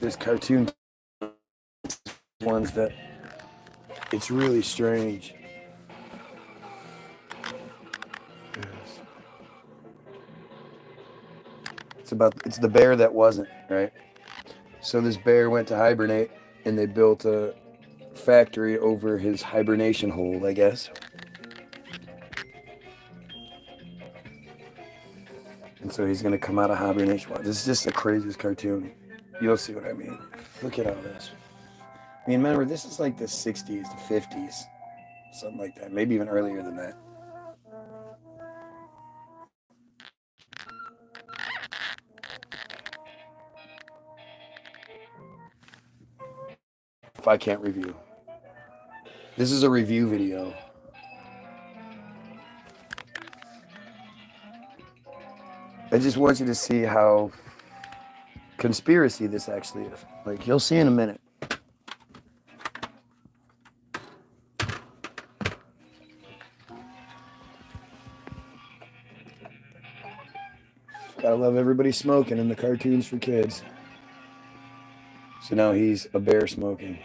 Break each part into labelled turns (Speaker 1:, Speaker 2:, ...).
Speaker 1: this cartoon ones that it's really strange. It's the bear that wasn't, right? So this bear went to hibernate and they built a factory over his hibernation hole, I guess. And so he's gonna come out of hibernation. This is just the craziest cartoon. You'll see what I mean. Look at all this. I mean, remember, this is like the 60s, the 50s, something like that. Maybe even earlier than that. If I can't review. This is a review video. I just want you to see how conspiracy this actually is. Like, you'll see in a minute. Gotta love everybody smoking in the cartoons for kids. So now he's a bear smoking.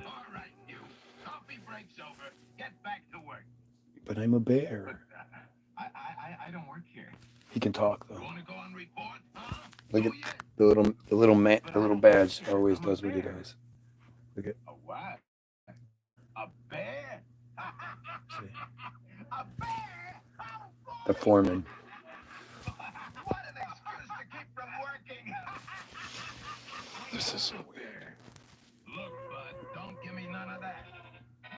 Speaker 2: All right, you. Coffee break's over. Get back to work.
Speaker 1: But I'm a bear.
Speaker 2: But, I don't work here.
Speaker 1: He can talk though.
Speaker 2: You want to go on report? Huh?
Speaker 1: Look at the little badge always does what he does. Look at.
Speaker 2: A what? A bear?
Speaker 1: See.
Speaker 2: A bear?
Speaker 1: The foreman.
Speaker 2: What an excuse to keep from working.
Speaker 1: This is so weird.
Speaker 2: Look, bud, don't give me none of that.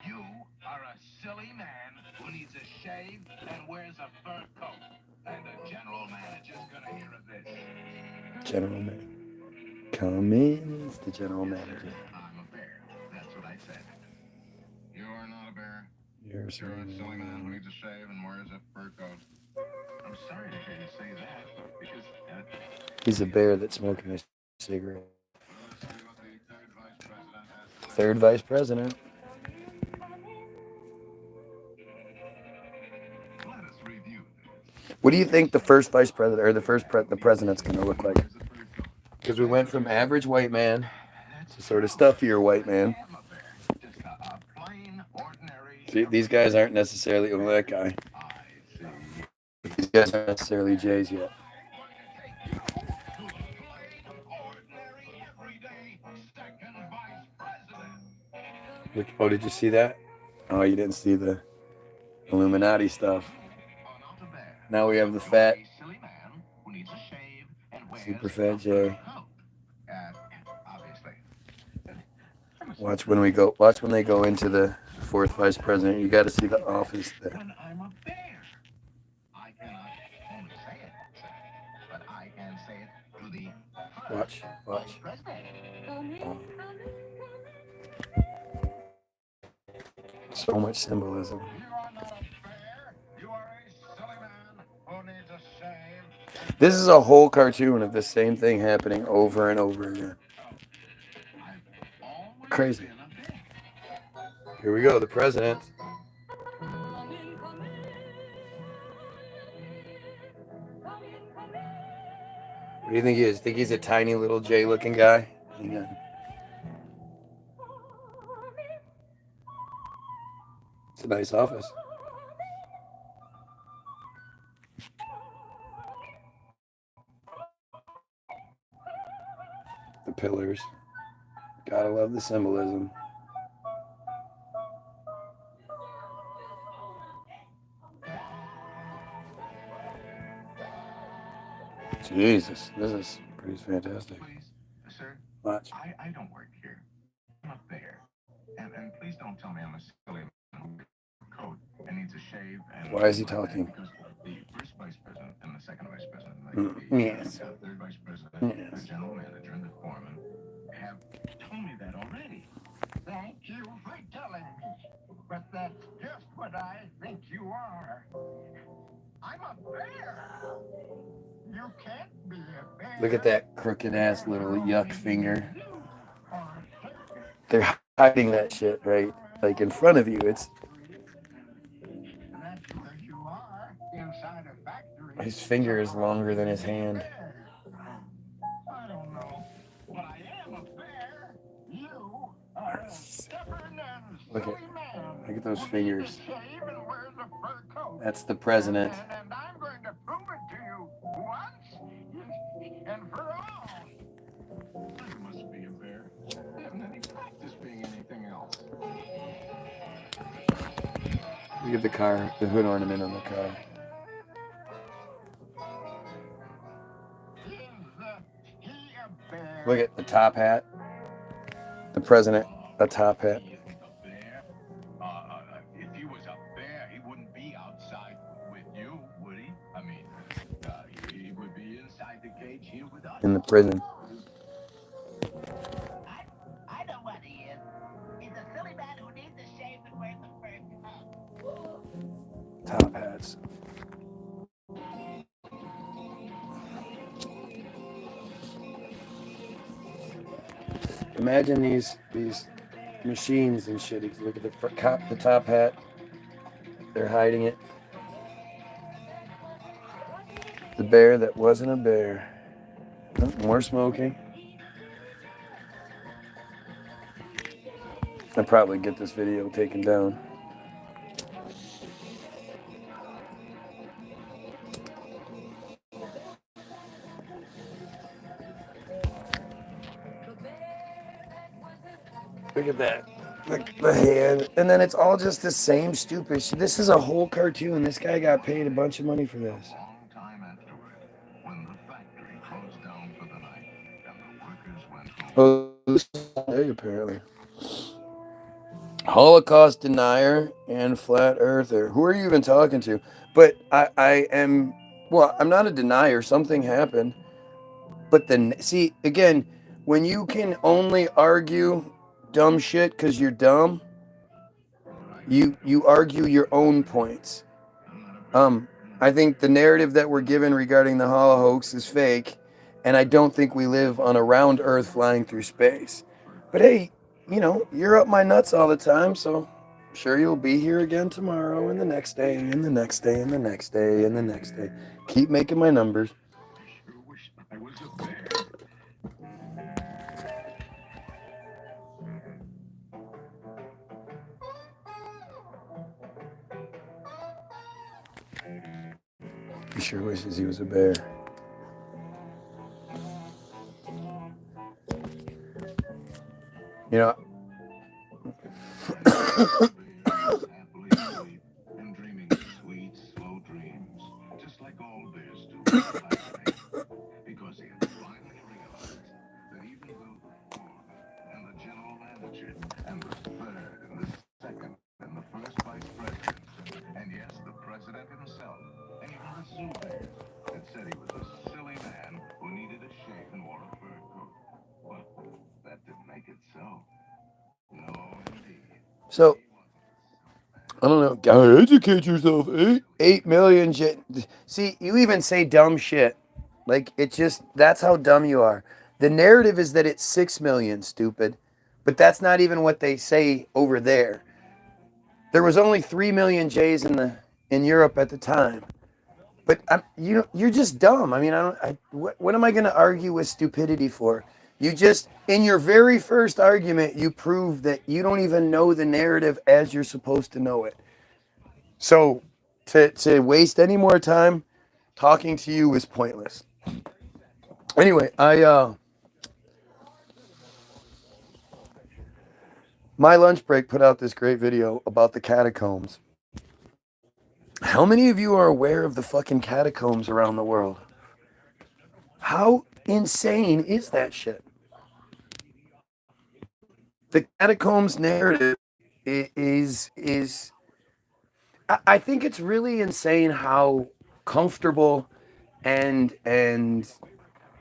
Speaker 2: You are a silly man who needs a shave and wears a fur coat. And the general manager's gonna hear of this.
Speaker 1: General manager. Come in, it's the general manager.
Speaker 2: I'm a bear. That's what I said. You are not a bear.
Speaker 1: You're a
Speaker 2: silly man who needs a shave and wears a fur coat. I'm sorry to hear you say that, because
Speaker 1: he's a bear that's smoking a cigarette. Third vice president.
Speaker 2: let us review this.
Speaker 1: What do you think the first vice president or the president's going to look like? Because we went from average white man to sort of stuffier white man.
Speaker 2: I'm a bear. Just a plain, ordinary...
Speaker 1: See, these guys aren't necessarily that guy.
Speaker 2: I see.
Speaker 1: These guys aren't necessarily Jays yet. Look, oh, did you see that? Oh, you didn't see the Illuminati stuff. Now we have the fat, super fat Jay. Watch when they go into the fourth vice president. You got to see the office there.
Speaker 2: I'm a bear. I cannot only say it, but I can say it to the
Speaker 1: Watch.
Speaker 2: president.
Speaker 1: So much symbolism.
Speaker 2: You are not a bear. You are a silly man who needs a shave.
Speaker 1: This is a whole cartoon of the same thing happening over and over again. Crazy. Here we go, the president. What do you think he is? Think he's a tiny little Jay-looking guy? Yeah. It's a nice office. The pillars. Gotta love the symbolism. Jesus, this is pretty fantastic.
Speaker 2: Please, sir.
Speaker 1: Watch.
Speaker 2: I don't work here. I'm a bear. And please don't tell me I'm a silly man with a coat and needs a shave. And
Speaker 1: Why is he talking?
Speaker 2: Because the first vice president and the second vice president,
Speaker 1: Yes.
Speaker 2: the third vice president,
Speaker 1: Yes.
Speaker 2: the general manager, and the foreman have told me that already. Thank you for telling me. But that's just what I think you are. I'm a bear. You can't be a bear.
Speaker 1: Look at that crooked ass little yuck finger. They're hiding that shit right, like in front of you.
Speaker 2: That's where you are, inside a factory.
Speaker 1: His finger is longer than his hand.
Speaker 2: I don't know, but I am a
Speaker 1: Look
Speaker 2: silly man
Speaker 1: at those
Speaker 2: who
Speaker 1: fingers.
Speaker 2: needs to shave and wears a fur coat.
Speaker 1: That's the president.
Speaker 2: And I'm going to prove it to you once and for all. You must be a bear. You haven't any practice being anything else.
Speaker 1: Look at the car, the hood ornament on the car.
Speaker 2: Is he a bear?
Speaker 1: Look at the top hat. The president, a top hat.
Speaker 2: He isn't a bear. If he was a bear, he wouldn't be outside with you, would he? I mean, he would be inside the cage here with us.
Speaker 1: In the prison.
Speaker 3: I know what he is. He's a silly man who needs to shave and wears a fur coat.
Speaker 1: Top hats. Imagine these machines and shit. Look at the top hat. They're hiding it. The bear that wasn't a bear. Oh, more smoking. I'll probably get this video taken down. Look at that. The hand. And then it's all just the same stupid shit. This is a whole cartoon. This guy got paid a bunch of money for this.
Speaker 2: A long time afterward, when the factory closed down for the night and the workers went home.
Speaker 1: Oh, this is apparently. Holocaust denier and flat earther. Who are you even talking to? But I am, well, I'm not a denier. Something happened. But then, see, again, when you can only argue dumb shit because you're dumb, you argue your own points. I think the narrative that we're given regarding the Holo hoax is fake, and I don't think we live on a round Earth flying through space. But hey, you know, you're up my nuts all the time, so I'm sure you'll be here again tomorrow, and the next day, and the next day, and the next day, and the next day. Keep making my numbers.
Speaker 2: I sure wish I was a bear.
Speaker 1: He sure wishes he was a bear. You know,
Speaker 2: Happily asleep and dreaming sweet, slow dreams, just like all bears do last night, because he had finally realized that even the fourth and the general manager and the third and the second and the first vice president, and yes, the president himself, and even the zoo bears, had said he was a silly man who needed a shave and wore a fur coat. Well, that didn't make it so. No, indeed.
Speaker 1: so I don't know. Gotta educate yourself. 8 million shit. See, you even say dumb shit. Like, it just, that's how dumb you are. The narrative is that it's 6 million, stupid. But that's not even what they say over there. There was only 3 million Jays in Europe at the time. But you're just dumb. I mean, what am I going to argue with stupidity for? You just, in your very first argument, you prove that you don't even know the narrative as you're supposed to know it. So to waste any more time talking to you is pointless. Anyway, my lunch break put out this great video about the catacombs. How many of you are aware of the fucking catacombs around the world? How insane is that shit? The catacombs narrative is I think it's really insane how comfortable and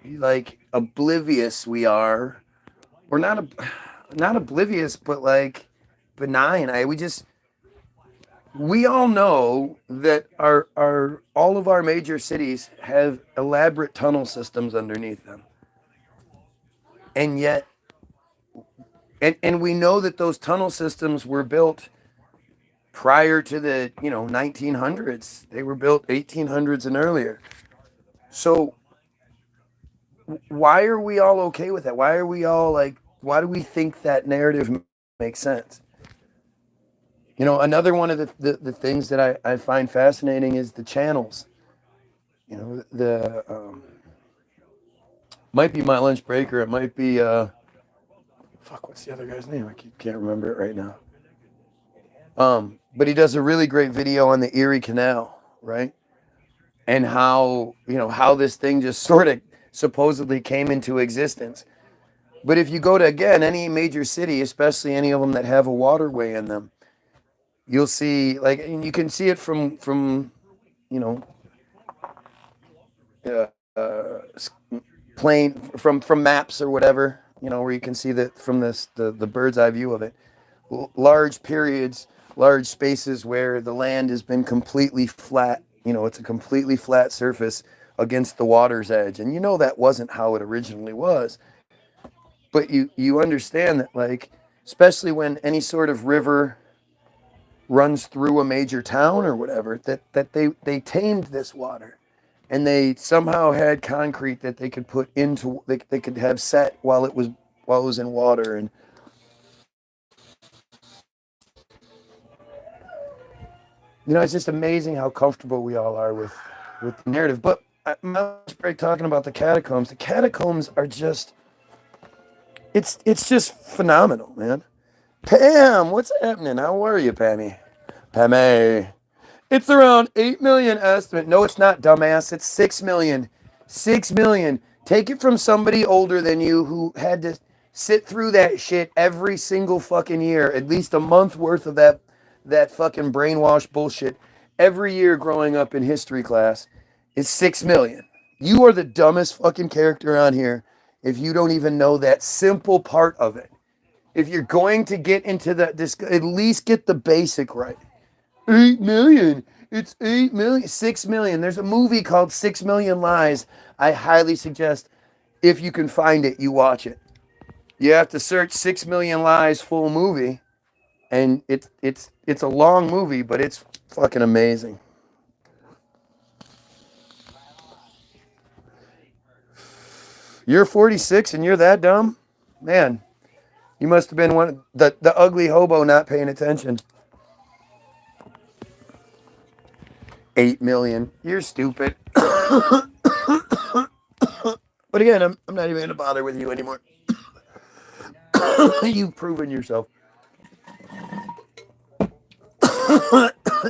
Speaker 1: like oblivious we are. We're not oblivious, but like benign. We all know that our all of our major cities have elaborate tunnel systems underneath them. And yet and we know that those tunnel systems were built prior to the 1900s. They were built 1800s and earlier. So why are we all okay with that? Why are we all like, why do we think that narrative makes sense? You know, another one of the things that I find fascinating is the channels. You know, the might be my lunch break, or it might be fuck, what's the other guy's name? I can't remember it right now. But he does a really great video on the Erie Canal, right? And how, you know, how this thing just sort of supposedly came into existence. But if you go to, again, any major city, especially any of them that have a waterway in them, you'll see, like, and you can see it from you know, uh, plane, from maps or whatever, you know, where you can see that from the bird's eye view of it. Large periods, large spaces where the land has been completely flat. You know, it's a completely flat surface against the water's edge. And you know that wasn't how it originally was. But you understand that, like, especially when any sort of river runs through a major town or whatever, that they tamed this water. And they somehow had concrete that they could put into, they could have set while it was in water. And you know, it's just amazing how comfortable we all are with the narrative. But my last break talking about the catacombs are just, it's just phenomenal, man. Pam, what's happening? How are you, Pammy? Pammy. It's around 8 million estimate. No, it's not, dumbass. It's 6 million. 6 million. Take it from somebody older than you who had to sit through that shit every single fucking year, at least a month worth of that fucking brainwash bullshit every year growing up in history class. Is 6 million. You are the dumbest fucking character on here if you don't even know that simple part of it. If you're going to get into that, at least get the basic right. 8 million. It's 8 million. 6 million. There's a movie called 6 Million Lies. I highly suggest, if you can find it, you watch it. You have to search 6 Million Lies full movie, and it's a long movie, but it's fucking amazing. You're 46 and you're that dumb? Man, you must have been the ugly hobo not paying attention. 8 million. You're stupid. But again, I'm not even going to bother with you anymore. You've proven yourself.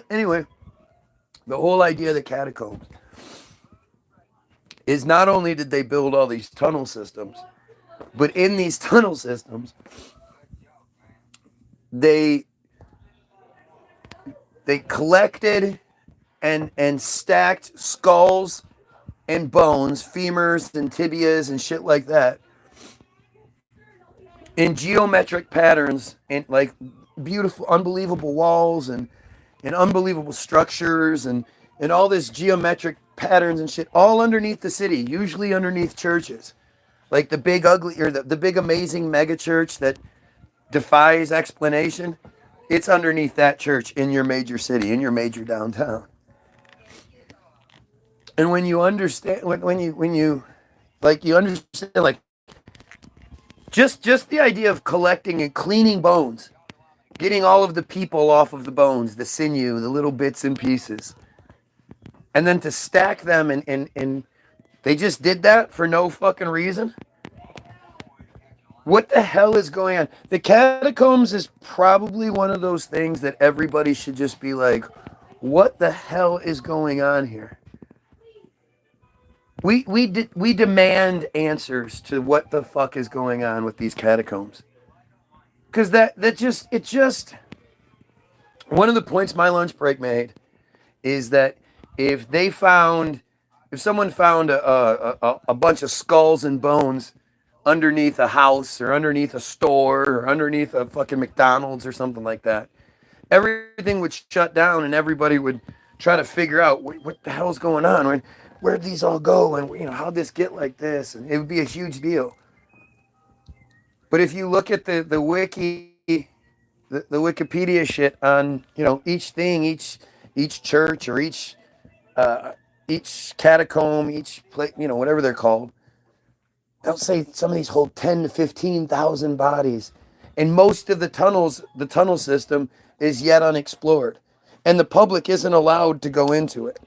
Speaker 1: Anyway, the whole idea of the catacombs is not only did they build all these tunnel systems, but in these tunnel systems, they collected and stacked skulls and bones, femurs and tibias and shit like that, in geometric patterns, and like beautiful, unbelievable walls and unbelievable structures and all this geometric patterns and shit, all underneath the city, usually underneath churches, like the big ugly, or the big amazing mega church that defies explanation. It's underneath that church in your major city, in your major downtown. And when you understand, when you like, you understand, like, just the idea of collecting and cleaning bones, getting all of the people off of the bones, the sinew, the little bits and pieces, and then to stack them, and they just did that for no fucking reason. What the hell is going on? The catacombs is probably one of those things that everybody should just be like, what the hell is going on here? We demand answers to what the fuck is going on with these catacombs. Because it just one of the points my lunch break made is that if someone found a bunch of skulls and bones underneath a house or underneath a store or underneath a fucking McDonald's or something like that, everything would shut down and everybody would try to figure out what the hell's going on. Where'd these all go, and how'd this get like this? And it would be a huge deal. But if you look at the wiki, the Wikipedia shit on each thing, each church or each catacomb, each place, whatever they're called, they'll say some of these hold 10 to 15,000 bodies, and most of the tunnel system is yet unexplored, and the public isn't allowed to go into it.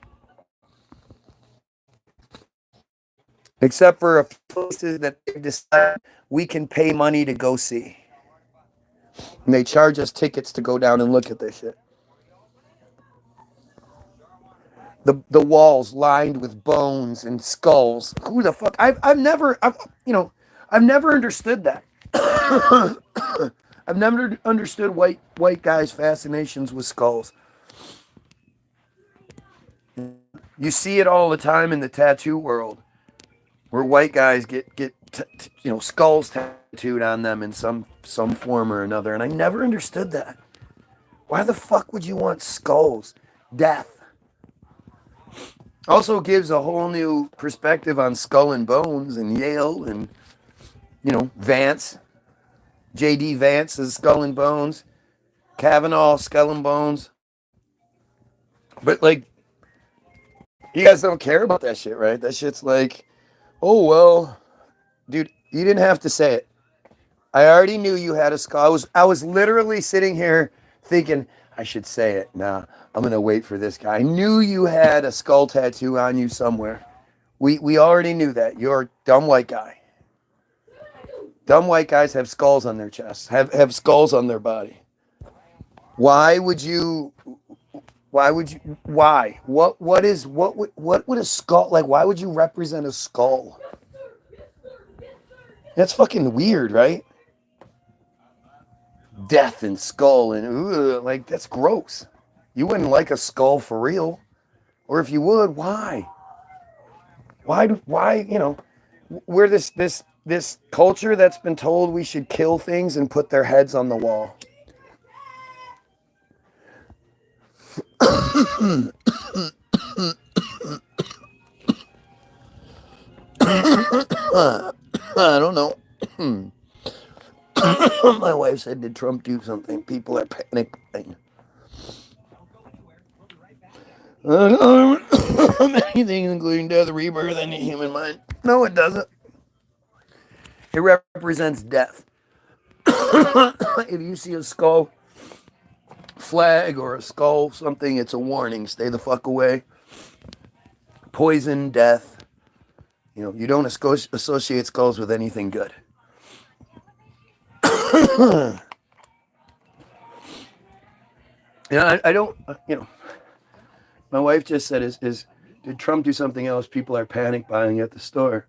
Speaker 1: Except for a few places that they decide we can pay money to go see. And they charge us tickets to go down and look at this shit. The walls lined with bones and skulls. Who the fuck? I've never understood that. I've never understood white guys' fascinations with skulls. You see it all the time in the tattoo world, where white guys get skulls tattooed on them in some form or another, and I never understood that. Why the fuck would you want skulls? Death. Also gives a whole new perspective on Skull and Bones and Yale and, Vance. J.D. Vance is Skull and Bones. Kavanaugh, Skull and Bones. But, you guys don't care about that shit, right? That shit's like, oh, well, dude, you didn't have to say it. I already knew you had a skull. I was literally sitting here thinking, I should say it. Nah, I'm going to wait for this guy. I knew you had a skull tattoo on you somewhere. We already knew that. You're a dumb white guy. Dumb white guys have skulls on their chests, have skulls on their body. Why? What would a skull, why would you represent a skull? That's fucking weird, right? Death and skull and that's gross. You wouldn't like a skull for real. Or if you would, why? Why, we're this culture that's been told we should kill things and put their heads on the wall. I don't know. My wife said, did Trump do something? People are panicking. Many things, including death, rebirth, and the human mind. No, it doesn't. It represents death. If you see a skull flag or a skull something, it's a warning. Stay the fuck away. Poison, death. You don't associate skulls with anything good. I don't, my wife just said, did Trump do something else? People are panic buying at the store.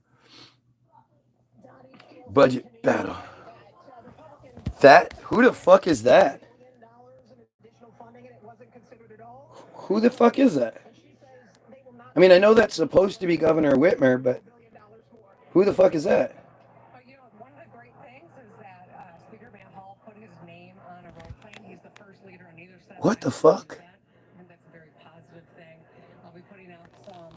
Speaker 1: Budget battle. Who the fuck is that? Who the fuck is that? I mean, I know that's supposed to be Governor Whitmer, but who the fuck is that?
Speaker 4: One of the great things is that Speaker Van Hall put his name on a road plan. He's the first leader on either side.
Speaker 1: What the fuck?
Speaker 4: And that's a very positive thing. I'll be putting out some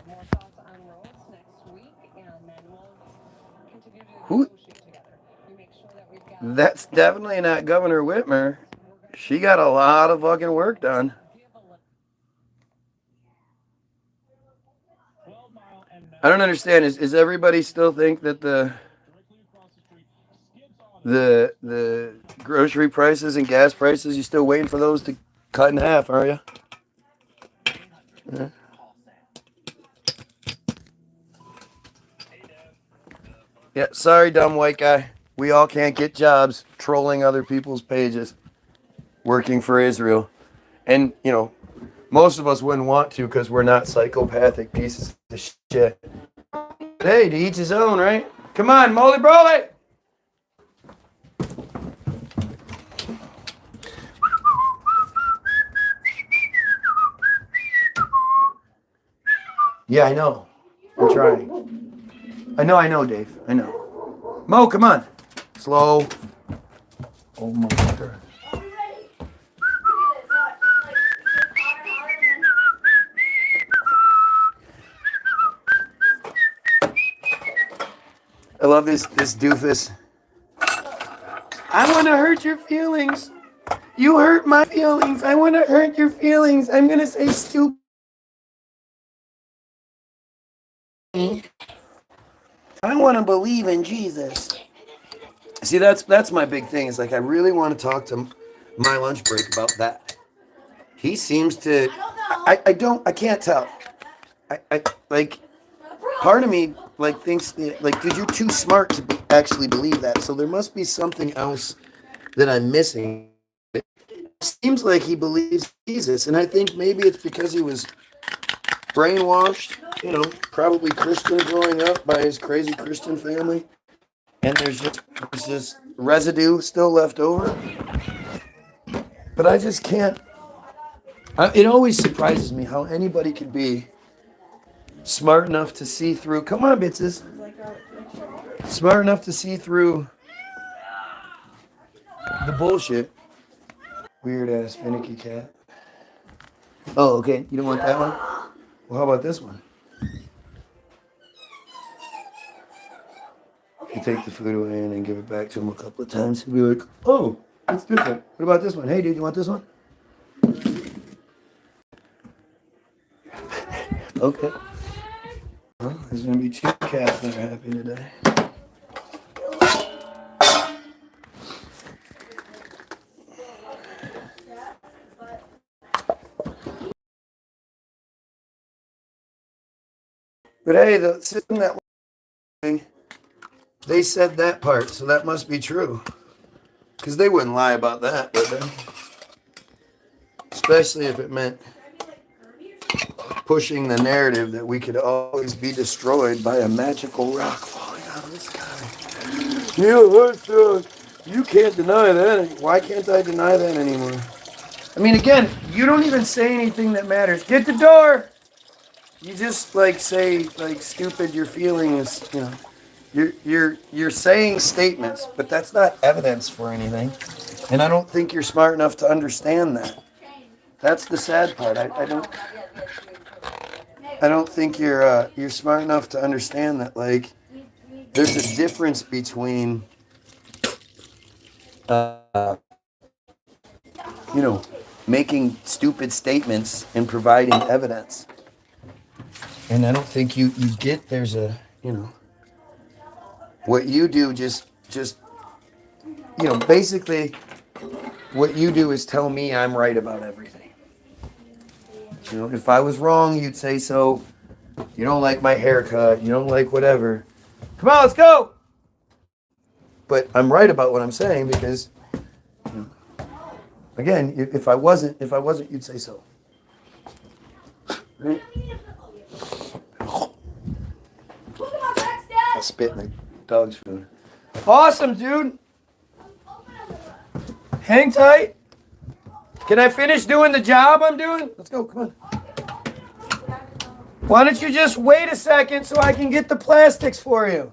Speaker 4: more thoughts on roads next week, and then we'll continue to negotiate together. We make sure that we've got.
Speaker 1: That's definitely not Governor Whitmer. She got a lot of fucking work done. I don't understand. Is everybody still think that the grocery prices and gas prices, you still waiting for those to cut in half, are you? Yeah. Yeah, sorry, dumb white guy. We all can't get jobs trolling other people's pages, working for Israel. And, most of us wouldn't want to because we're not psychopathic pieces of shit. Hey, to each his own, right? Come on, Molly Broly! Yeah, I know. I'm trying. I know, Dave. I know. Mo, come on. Slow. Oh, motherfucker. I love this doofus. I want to hurt your feelings. You hurt my feelings. I want to hurt your feelings. I'm going to say stupid. I want to believe in Jesus. See, that's my big thing. Is I really want to talk to my lunch break about that. He seems to. I can't tell. I like. Part of me like thinks like, dude, you're too smart to actually believe that. So there must be something else that I'm missing. It seems like he believes Jesus, and I think maybe it's because he was brainwashed, probably Christian growing up by his crazy Christian family, and there's just residue still left over. But I just can't. It always surprises me how anybody could be smart enough to see through. Come on, bitches. Smart enough to see through the bullshit. Weird ass finicky cat. Oh, okay. You don't want that one? Well, how about this one? You take the food away and then give it back to him a couple of times. He'll be like, oh, it's different. What about this one? Hey, dude, you want this one? Okay. Well, there's going to be 2 cats that are happy today. But hey, the system that they said that part, so that must be true. Because they wouldn't lie about that, would they? Especially if it meant pushing the narrative that we could always be destroyed by a magical rock falling out of the sky. You can't deny that. Why can't I deny that anymore? I mean, again, you don't even say anything that matters. Get the door! You just say stupid. Your feelings, you're saying statements, but that's not evidence for anything. And I don't think you're smart enough to understand that. That's the sad part. I don't think you're smart enough to understand that there's a difference between making stupid statements and providing evidence. And I don't think you get there's a, what you do just basically what you do is tell me I'm right about everything. If I was wrong, you'd say so. You don't like my haircut, you don't like whatever. Come on, let's go. But I'm right about what I'm saying because again, if I wasn't, you'd say so. Right? I spit in the dog's food. Awesome, dude. Hang tight. Can I finish doing the job I'm doing? Let's go, come on. Why don't you just wait a second so I can get the plastics for you?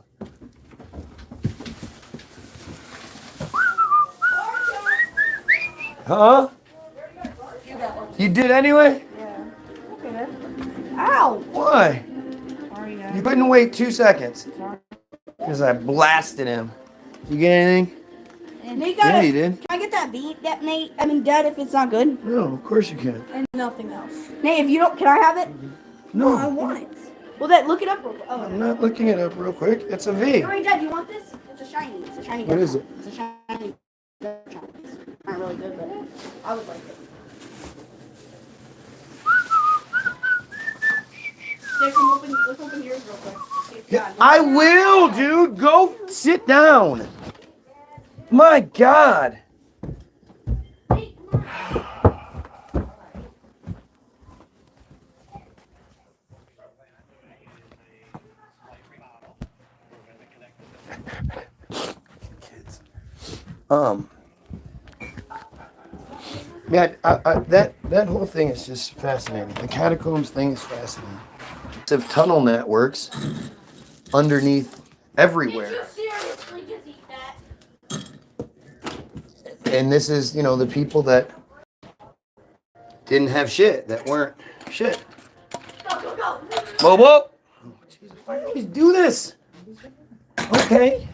Speaker 1: Huh? You did anyway?
Speaker 5: Yeah. Okay. Ow!
Speaker 1: Why?
Speaker 5: Sorry,
Speaker 1: You couldn't wait 2 seconds. Because I blasted him. You get anything?
Speaker 5: Nate
Speaker 1: Yeah, you did.
Speaker 5: Can I get that beat, Dad, if it's not good?
Speaker 1: No, of course you can.
Speaker 5: And nothing else. Nate, if you don't, can I have it?
Speaker 1: No.
Speaker 5: I want it. Well, then look it up real quick.
Speaker 1: I'm not looking it up real quick. It's a V.
Speaker 5: Hey, Dad, do you want this? It's a shiny. It's a shiny.
Speaker 1: What is it?
Speaker 5: It's a shiny. It's not really good, but I would like it. Let's open yours real quick.
Speaker 1: Yeah, I will, dude. Go sit down. My God. Kids. Yeah, that whole thing is just fascinating. The catacombs thing is fascinating. Of tunnel networks underneath everywhere.
Speaker 5: Did you seriously just eat that?
Speaker 1: And this is, the people that didn't have shit, that weren't shit.
Speaker 5: Go, go, go.
Speaker 1: Whoa, whoa. Oh, Jesus, why do you always do this? Okay.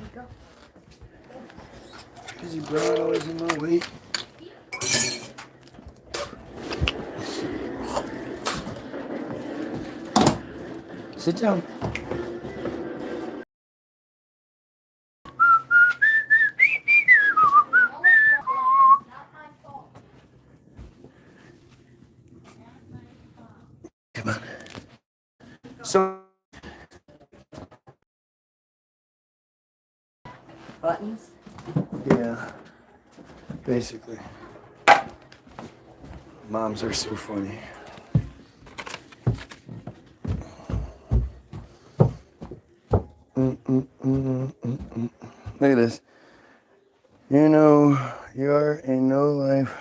Speaker 1: Because you brought always in my way. Sit down.
Speaker 5: buttons.
Speaker 1: Yeah, basically. Moms are so funny. Look at this. You know, you're in no life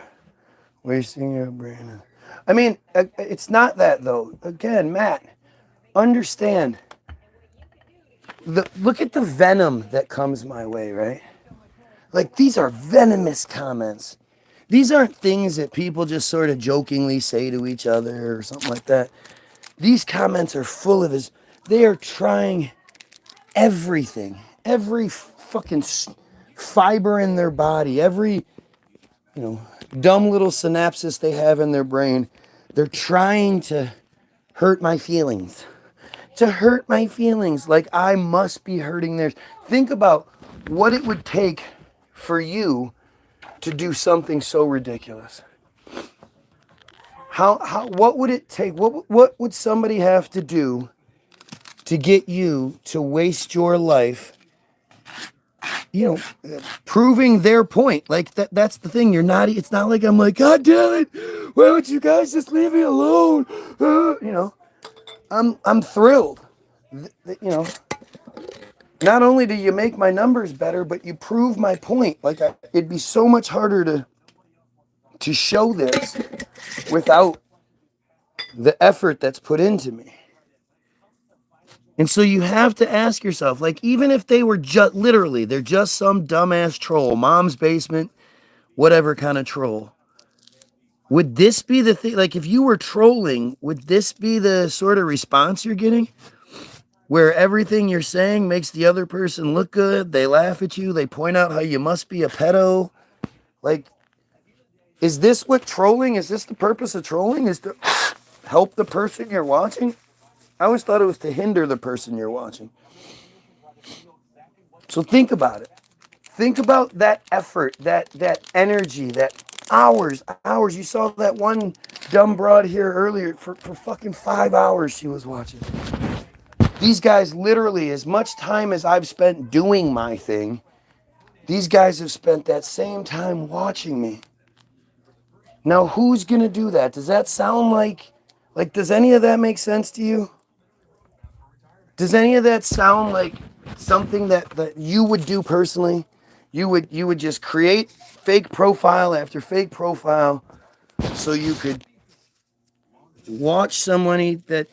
Speaker 1: wasting your brain. I mean, it's not that though. Again, Matt, understand. Look at the venom that comes my way, right? Like, these are venomous comments. These aren't things that people just sort of jokingly say to each other or something like that. These comments are full of this. They are trying everything, every fucking fiber in their body, every, dumb little synapses they have in their brain. They're trying to hurt my feelings. To hurt my feelings like I must be hurting theirs. Think about what it would take for you to do something so ridiculous. What would it take? What would somebody have to do to get you to waste your life, proving their point? Like that's the thing. It's not like I'm like, God damn it, why would you guys just leave me alone? I'm thrilled. Not only do you make my numbers better, but you prove my point. Like it'd be so much harder to show this without the effort that's put into me. And so you have to ask yourself, like, even if they were just literally, they're just some dumbass troll, mom's basement, whatever kind of troll. Would this be the thing? Like, if you were trolling, would this be the sort of response you're getting? Where everything you're saying makes the other person look good, they laugh at you, they point out how you must be a pedo. Like, is this what trolling, is this the purpose of trolling? Is to help the person you're watching? I always thought it was to hinder the person you're watching. So think about it. Think about that effort, that energy, that hours. You saw that one dumb broad here earlier for fucking 5 hours she was watching. These guys literally, as much time as I've spent doing my thing, these guys have spent that same time watching me. Now, who's going to do that? Does that sound like, does any of that make sense to you? Does any of that sound like something that you would do personally? You would just create fake profile after fake profile so you could watch somebody that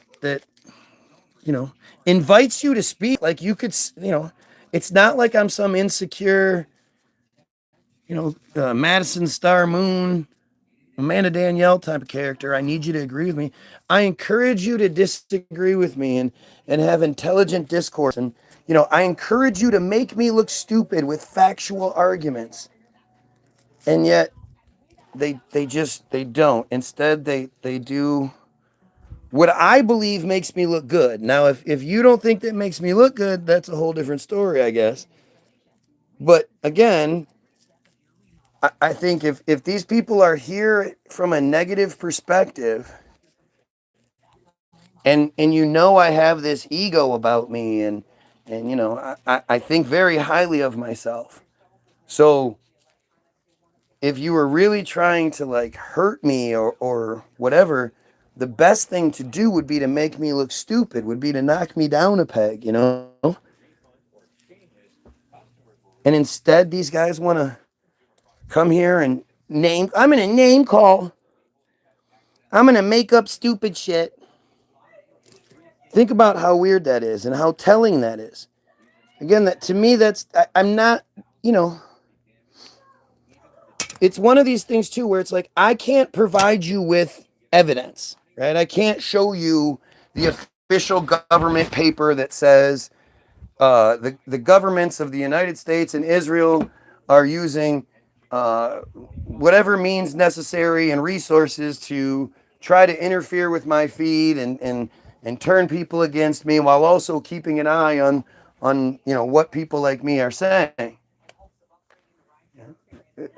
Speaker 1: invites you to speak. Like you could, it's not like I'm some insecure, Madison Star Moon, Amanda Danielle type of character. I need you to agree with me. I encourage you to disagree with me and have intelligent discourse. And, I encourage you to make me look stupid with factual arguments. And yet they don't. Instead, they do what I believe makes me look good. Now, if you don't think that makes me look good, that's a whole different story, I guess. But again, I think if these people are here from a negative perspective, and I have this ego about me, and I think very highly of myself. So if you were really trying to like hurt me or whatever, the best thing to do would be to make me look stupid, would be to knock me down a peg, And instead, these guys want to come here and I'm going to name call. I'm going to make up stupid shit. Think about how weird that is and how telling that is. Again, that to me, I'm not, it's one of these things too, where it's like, I can't provide you with evidence, right? I can't show you the official government paper that says the governments of the United States and Israel are using whatever means necessary and resources to try to interfere with my feed and turn people against me while also keeping an eye on what people like me are saying.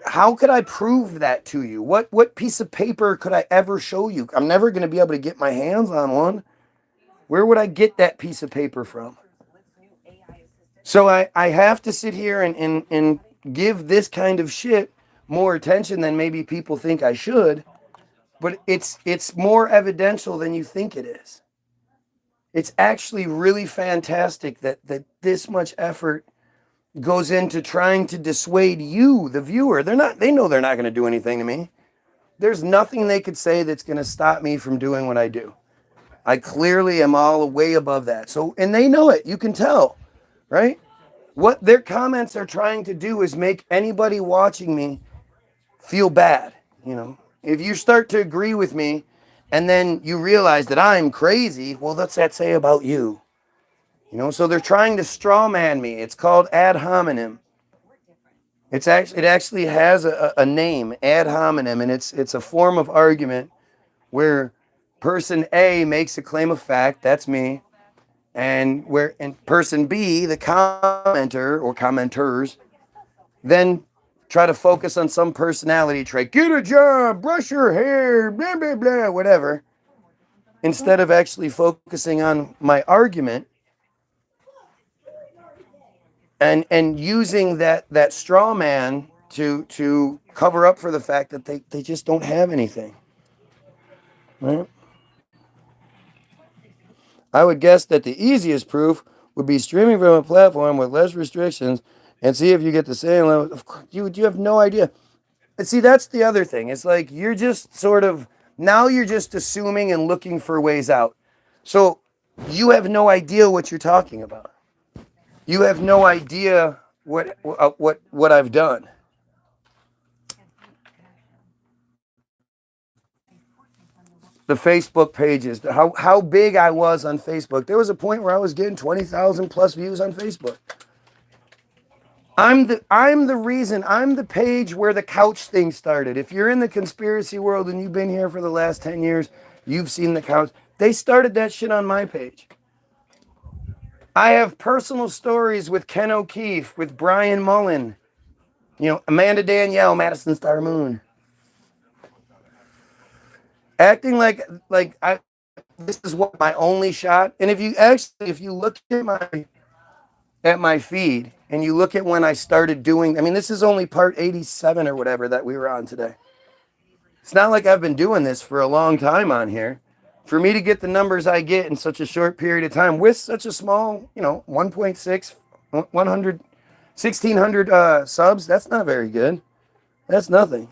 Speaker 1: How could I prove that to you? What piece of paper could I ever show you? I'm never going to be able to get my hands on one. Where would I get that piece of paper from? So I have to sit here and give this kind of shit more attention than maybe people think I should, but it's more evidential than you think it is. It's actually really fantastic that this much effort goes into trying to dissuade you, the viewer. They know they're not going to do anything to me. There's nothing they could say that's going to stop me from doing what I do. I clearly am all way above that. So, and they know it. You can tell, right? What their comments are trying to do is make anybody watching me feel bad. You know, if you start to agree with me and then you realize that I'm crazy, well, what's that say about you? You know, so they're trying to straw man me. It's called ad hominem. It actually has a name, ad hominem, and it's a form of argument where person A makes a claim of fact, that's me, and person B, the commenter or commenters, then try to focus on some personality trait. Get a job, brush your hair, blah blah blah, whatever. Instead of actually focusing on my argument and using that straw man to cover up for the fact that they just don't have anything. Right? I would guess that the easiest proof would be streaming from a platform with less restrictions and see if you get the same level. Of course, you have no idea. And see, that's the other thing. It's like you're just sort of now you're just assuming and looking for ways out. So you have no idea what you're talking about. You have no idea what I've done. The Facebook pages, how big I was on Facebook. There was a point where I was getting 20,000 plus views on Facebook. I'm the reason. I'm the page where the couch thing started. If you're in the conspiracy world and you've been here for the last 10 years, you've seen the couch. They started that shit on my page. I have personal stories with Ken O'Keefe, with Brian Mullen, Amanda Danielle, Madison Star Moon. Acting like this is what my only shot. And if you look at my feed and you look at when I started doing, I mean, this is only part 87 or whatever that we were on today. It's not like I've been doing this for a long time on here. For me to get the numbers I get in such a short period of time with such a small, 1.6, 100, 1,600 subs, that's not very good. That's nothing.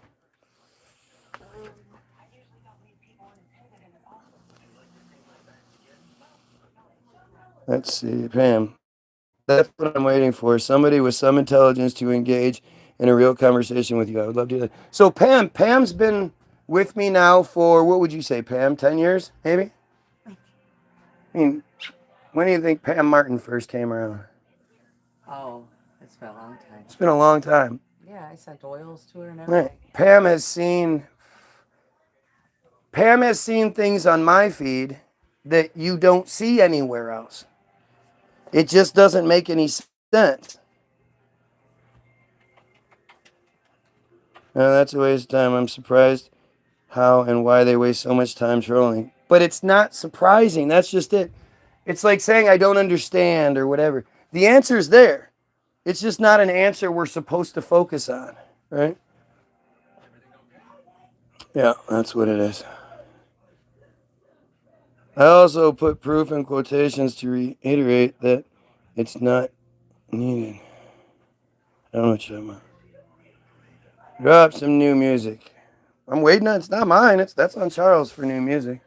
Speaker 1: Let's see, Pam. That's what I'm waiting for. Somebody with some intelligence to engage in a real conversation with you. I would love to do that. So Pam's been with me now for, what would you say, Pam? 10 years, maybe? I mean, when do you think Pam Martin first came around?
Speaker 6: Oh, it's been a long time.
Speaker 1: It's been a long time.
Speaker 6: Yeah, I sent oils to her and everything.
Speaker 1: Right. Pam has seen things on my feed that you don't see anywhere else. It just doesn't make any sense. No, that's a waste of time. I'm surprised how and why they waste so much time trolling. But it's not surprising. That's just it. It's like saying I don't understand or whatever. The answer's there. It's just not an answer we're supposed to focus on, right? Yeah, that's what it is. I also put proof in quotations to reiterate that it's not needed. I don't know what you're talking about. Drop some new music. I'm waiting on, it's not mine, that's on Charles for new music.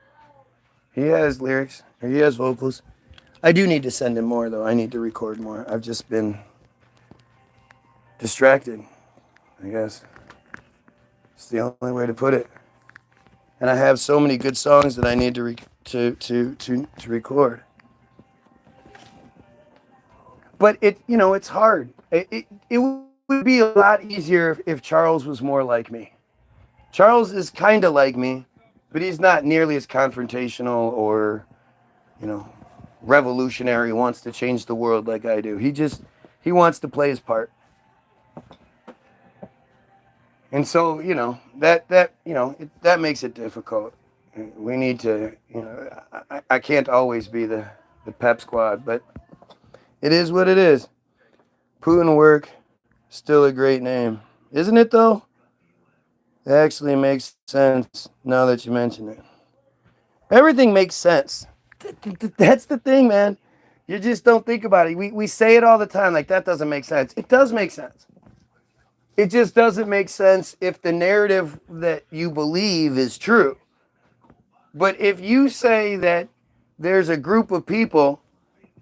Speaker 1: He has lyrics, or he has vocals. I do need to send him more though. I need to record more. I've just been distracted, I guess. It's the only way to put it. And I have so many good songs that I need to record. But it's hard. It would be a lot easier if Charles was more like me. Charles is kind of like me, but he's not nearly as confrontational or, revolutionary, wants to change the world like I do. He wants to play his part. And so, that makes it difficult. We need to, I can't always be the pep squad, but it is what it is. Putin work, still a great name. Isn't it though? It actually makes sense now that you mention it. Everything makes sense. That's the thing, man. You just don't think about it. We say it all the time, like that doesn't make sense. It does make sense. It just doesn't make sense if the narrative that you believe is true. But if you say that there's a group of people,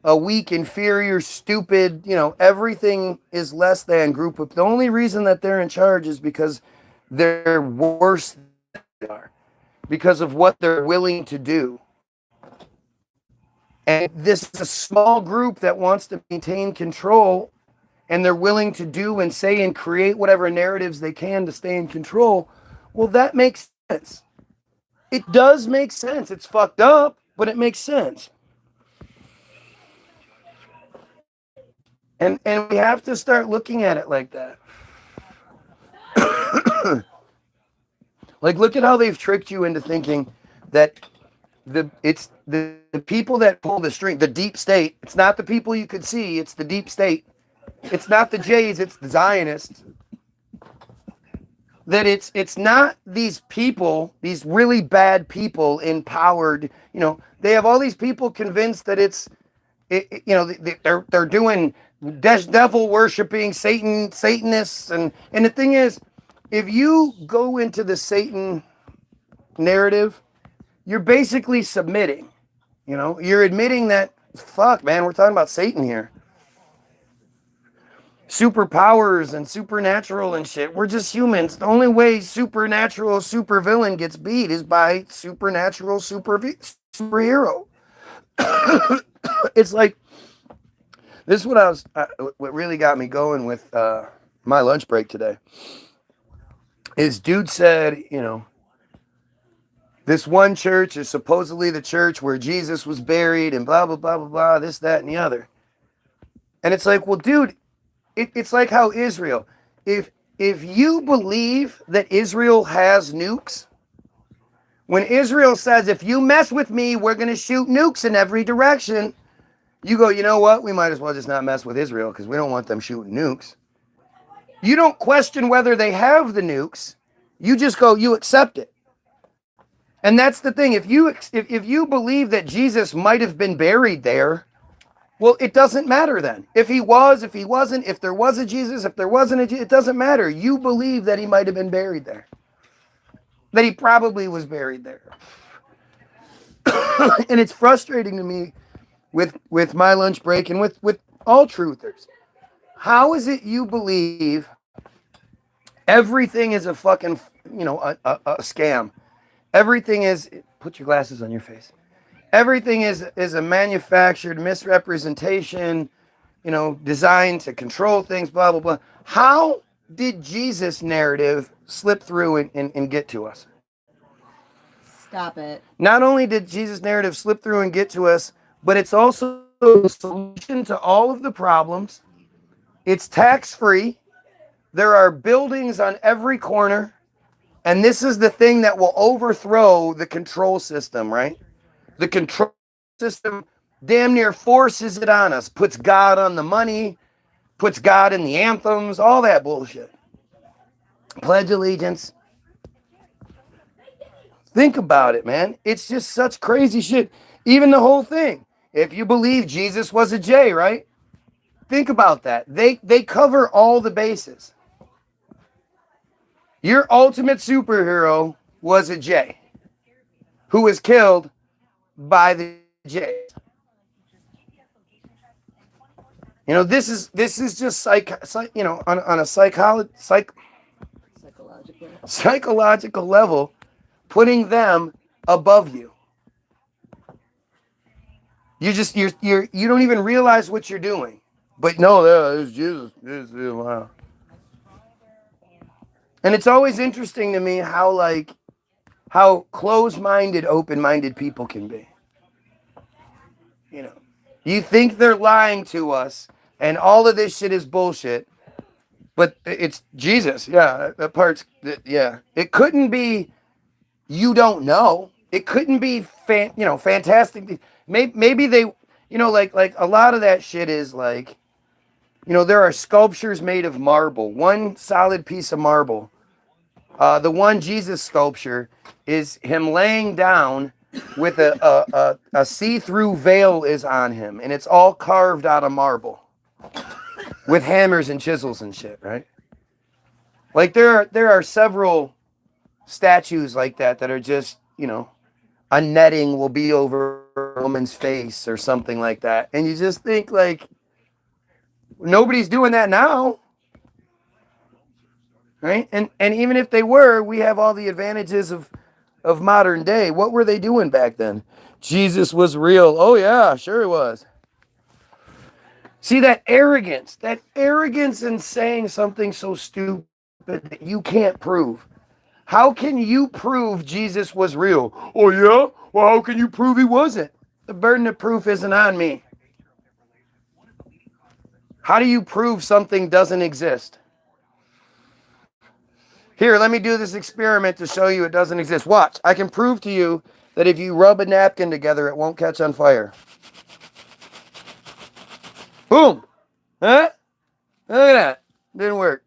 Speaker 1: a weak, inferior, stupid, everything is less than group of, the only reason that they're in charge is because they're worse than they are, because of what they're willing to do. And this is a small group that wants to maintain control, and they're willing to do and say and create whatever narratives they can to stay in control. Well, that makes sense. It does make sense. It's fucked up, but it makes sense. And we have to start looking at it like that. Like, look at how they've tricked you into thinking that it's the people that pull the string, the deep state. It's not the people you could see, it's the deep state. It's not the Jays, it's the Zionists. That it's not these people, these really bad people empowered. They have all these people convinced that they're doing devil worshiping, Satanists, and the thing is, if you go into the Satan narrative, you're basically submitting. You're admitting that, fuck, man, we're talking about Satan here. Superpowers and supernatural and shit. We're just humans. The only way supernatural supervillain gets beat is by supernatural superhero. It's like, this is what really got me going with my lunch break today. Is dude said, this one church is supposedly the church where Jesus was buried and blah, blah, blah, blah, blah, this, that, and the other. And it's like, well, dude, it's like how Israel, if you believe that Israel has nukes, when Israel says, if you mess with me, we're going to shoot nukes in every direction, you go, you know what? We might as well just not mess with Israel because we don't want them shooting nukes. You don't question whether they have the nukes. You just go, you accept it. And that's the thing. If you believe that Jesus might have been buried there, well, it doesn't matter then. If he was, if he wasn't, if there was a Jesus, if there wasn't a Jesus, it doesn't matter. You believe that he might have been buried there. That he probably was buried there. And it's frustrating to me with my lunch break and with all truthers. How is it you believe everything is a fucking, a scam? Everything is, put your glasses on your face. Everything is a manufactured misrepresentation, designed to control things, blah, blah, blah. How did Jesus' narrative slip through and get to us?
Speaker 5: Stop it.
Speaker 1: Not only did Jesus' narrative slip through and get to us, but it's also the solution to all of the problems. It's tax-free. There are buildings on every corner. And this is the thing that will overthrow the control system, right? The control system damn near forces it on us, puts God on the money, puts God in the anthems, all that bullshit. Pledge allegiance. Think about it, man. It's just such crazy shit. Even the whole thing. If you believe Jesus was a J, right? Think about that. They cover all the bases. Your ultimate superhero was a J who was killed by the Jays. This is just on a psychological level, putting them above you. You don't even realize what you're doing. But no, it's Jesus. Wow. And it's always interesting to me how close-minded, open-minded people can be. You think they're lying to us, and all of this shit is bullshit, but it's Jesus. Yeah, that part's, yeah. It couldn't be, you don't know. It couldn't be, fantastic. Maybe they, like a lot of that shit is like, You know, there are sculptures made of marble, one solid piece of marble. The one Jesus sculpture is him laying down with a see-through veil is on him, and it's all carved out of marble with hammers and chisels and shit, right? Like there are several statues like that are just, you know, a netting will be over a woman's face or something like that. And you just think like nobody's doing that now. Right? And even if they were, we have all the advantages of modern day. What were they doing back then? Jesus was real. Oh yeah, sure it was. See that arrogance in saying something so stupid that you can't prove. How can you prove Jesus was real? Oh yeah? Well, how can you prove he wasn't? The burden of proof isn't on me. How do you prove something doesn't exist? Here, let me do this experiment to show you it doesn't exist. Watch. I can prove to you that if you rub a napkin together, it won't catch on fire. Boom. Huh? Look at that. Didn't work.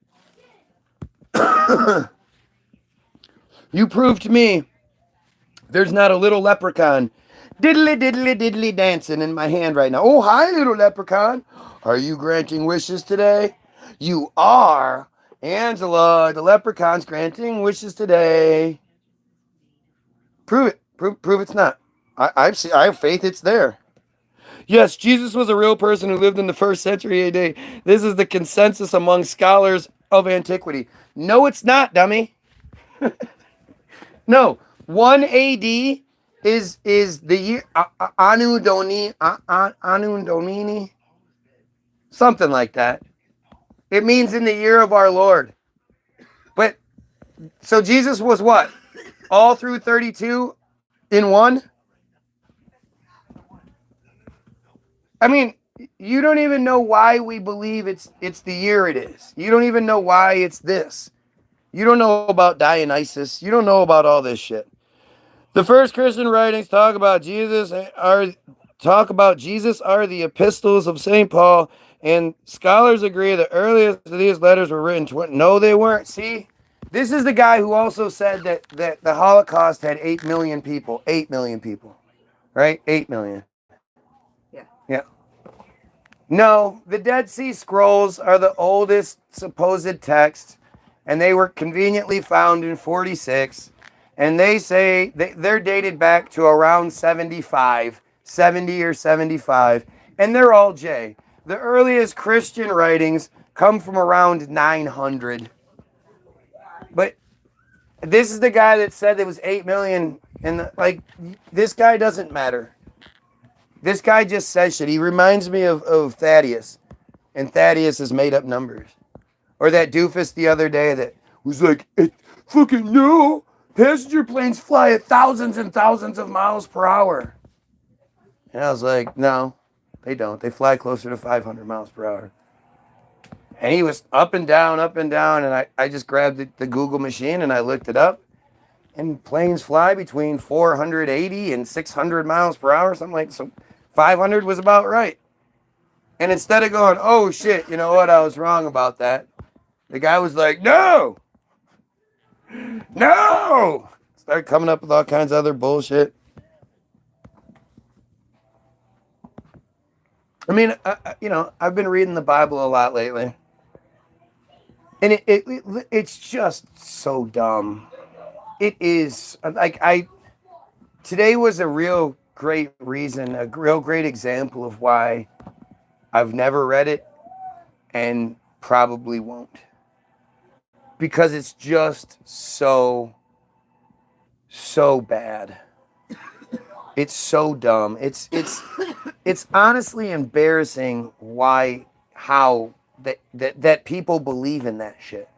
Speaker 1: You prove to me there's not a little leprechaun diddly diddly diddly dancing in my hand right now. Oh, hi, little leprechaun. Are you granting wishes today? You are. Angela, the leprechaun's granting wishes today. Prove it. Prove it's not. I have faith it's there. Yes, Jesus was a real person who lived in the 1st century AD. This is the consensus among scholars of antiquity. No, it's not, dummy. No. 1 AD is the year Anu Domini, something like that. It means in the year of our Lord. But so Jesus was what? All through 32 in one? I mean, you don't even know why we believe it's the year it is. You don't even know why it's this. You don't know about Dionysus. You don't know about all this shit. The first Christian writings talk about Jesus are the epistles of St. Paul, and scholars agree the earliest of these letters were written. No, they weren't. See, this is the guy who also said that the Holocaust had 8 million people. 8 million people, right? 8 million.
Speaker 6: Yeah.
Speaker 1: Yeah. No, the Dead Sea Scrolls are the oldest supposed text, and they were conveniently found in 46. And they say they're dated back to around 75, 70 or 75, and they're all J. The earliest Christian writings come from around 900. But this is the guy that said there was 8 million, and like, this guy doesn't matter. This guy just says shit. He reminds me of Thaddeus, and Thaddeus has made up numbers. Or that doofus the other day that was like, fucking no, passenger planes fly at thousands and thousands of miles per hour. And I was like, no, they don't. They fly closer to 500 miles per hour. And he was up and down, and I just grabbed the Google machine and I looked it up. And planes fly between 480 and 600 miles per hour, something like so. 500 was about right. And instead of going, oh shit, you know what, I was wrong about that, the guy was like, no! Started coming up with all kinds of other bullshit. I mean, I've been reading the Bible a lot lately. And it's just so dumb. It is, like, today was a real great reason, a real great example of why I've never read it and probably won't. Because it's just so bad. It's so dumb. It's honestly embarrassing how that people believe in that shit.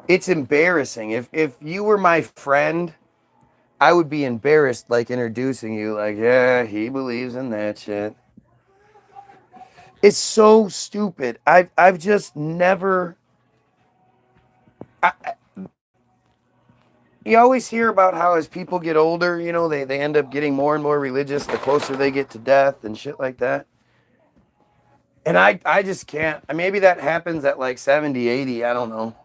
Speaker 1: It's embarrassing. If you were my friend, I would be embarrassed, like, introducing you, like, yeah, he believes in that shit. It's so stupid. I've just never... you always hear about how as people get older, they end up getting more and more religious the closer they get to death and shit like that. And I just can't. Maybe that happens at like 70, 80. I don't know.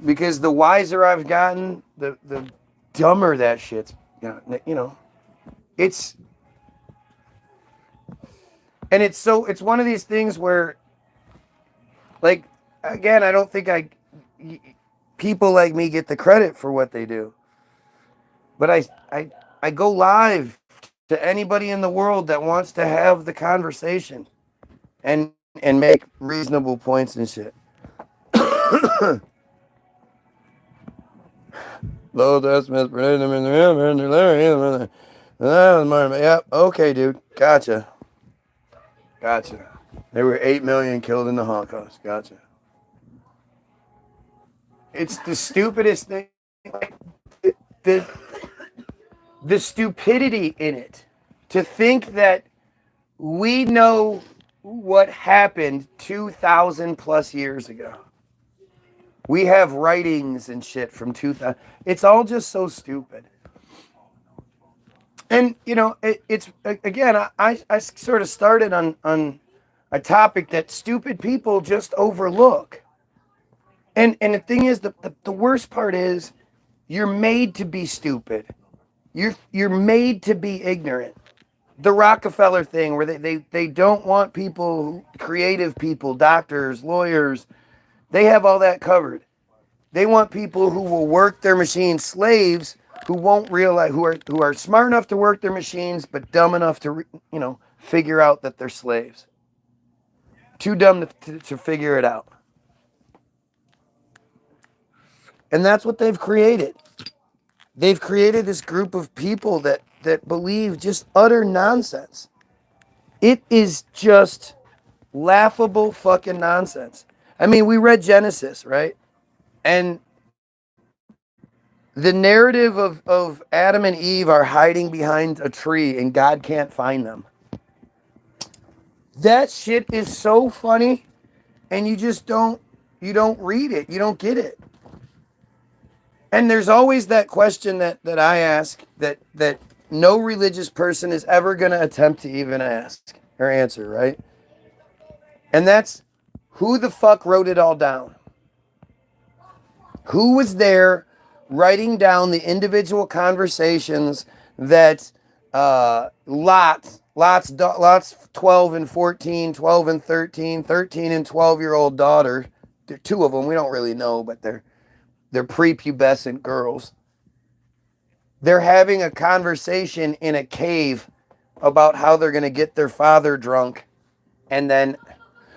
Speaker 1: Because the wiser I've gotten, the dumber that shit's, you know, it's, and it's one of these things where, like, again, I don't think people like me get the credit for what they do. But I go live to anybody in the world that wants to have the conversation and make reasonable points and shit. Low Testament, yep, okay, dude. Gotcha. There were 8 million killed in the Holocaust. Gotcha. It's the stupidest thing. The stupidity in it. To think that we know what happened 2,000 plus years ago. We have writings and shit from 2000. It's all just so stupid. And, you know, it's, again, I sort of started on a topic that stupid people just overlook. And the thing is, the worst part is, you're made to be stupid. You're made to be ignorant. The Rockefeller thing, where they don't want people, creative people, doctors, lawyers, they have all that covered. They want people who will work their machines, slaves who won't realize, who are smart enough to work their machines, but dumb enough to, figure out that they're slaves. Too dumb to figure it out. And that's what they've created. They've created this group of people that believe just utter nonsense. It is just laughable fucking nonsense. I mean, we read Genesis, right? And the narrative of Adam and Eve are hiding behind a tree and God can't find them. That shit is so funny, and you don't read it. You don't get it. And there's always that question that I ask that no religious person is ever going to attempt to even ask or answer, right? And that's, who the fuck wrote it all down? Who was there writing down the individual conversations that Lot's 12 and 14, 12 and 13, 13 and 12-year-old daughter, there are two of them, we don't really know, but they're prepubescent girls. They're having a conversation in a cave about how they're going to get their father drunk and then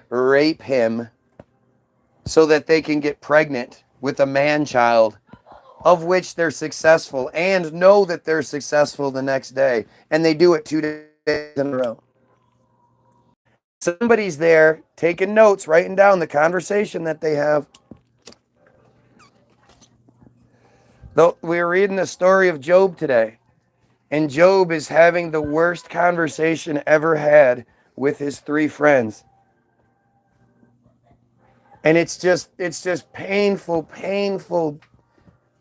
Speaker 1: rape him so that they can get pregnant with a man-child, of which they're successful and know that they're successful the next day. And they do it 2 days in a row. Somebody's there taking notes, writing down the conversation that they have. Though we were reading the story of Job today, and Job is having the worst conversation ever had with his 3 friends. And it's just painful,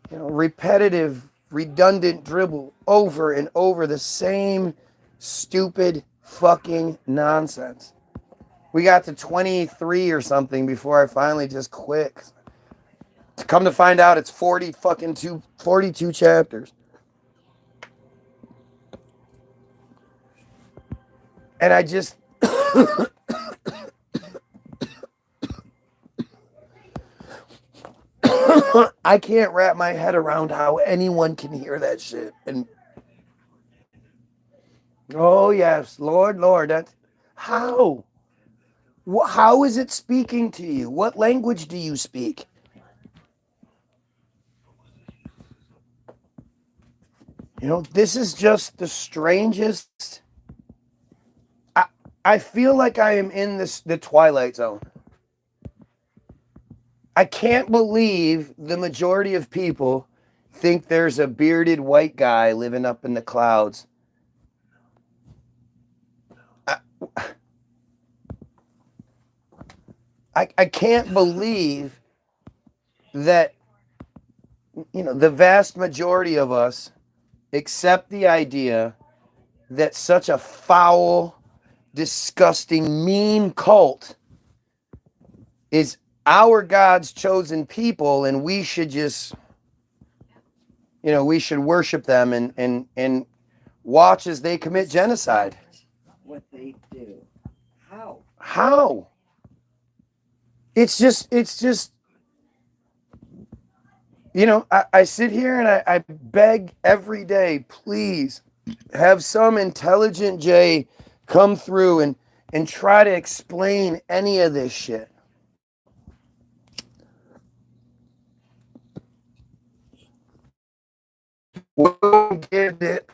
Speaker 1: repetitive, redundant dribble over and over, the same stupid fucking nonsense. We got to 23 or something before I finally just quit. To come to find out, it's 42 chapters. And I just I can't wrap my head around how anyone can hear that shit. And oh yes, Lord, that's how? How is it speaking to you? What language do you speak? This is just the strangest. I feel like I am in the Twilight Zone. I can't believe the majority of people think there's a bearded white guy living up in the clouds. I can't believe that, the vast majority of us accept the idea that such a foul, disgusting, mean cult is our God's chosen people, and we should just, we should worship them and watch as they commit genocide.
Speaker 6: What they do. How?
Speaker 1: How? It's just, I sit here and I beg every day, please have some intelligent Jay come through and try to explain any of this shit. We'll give it.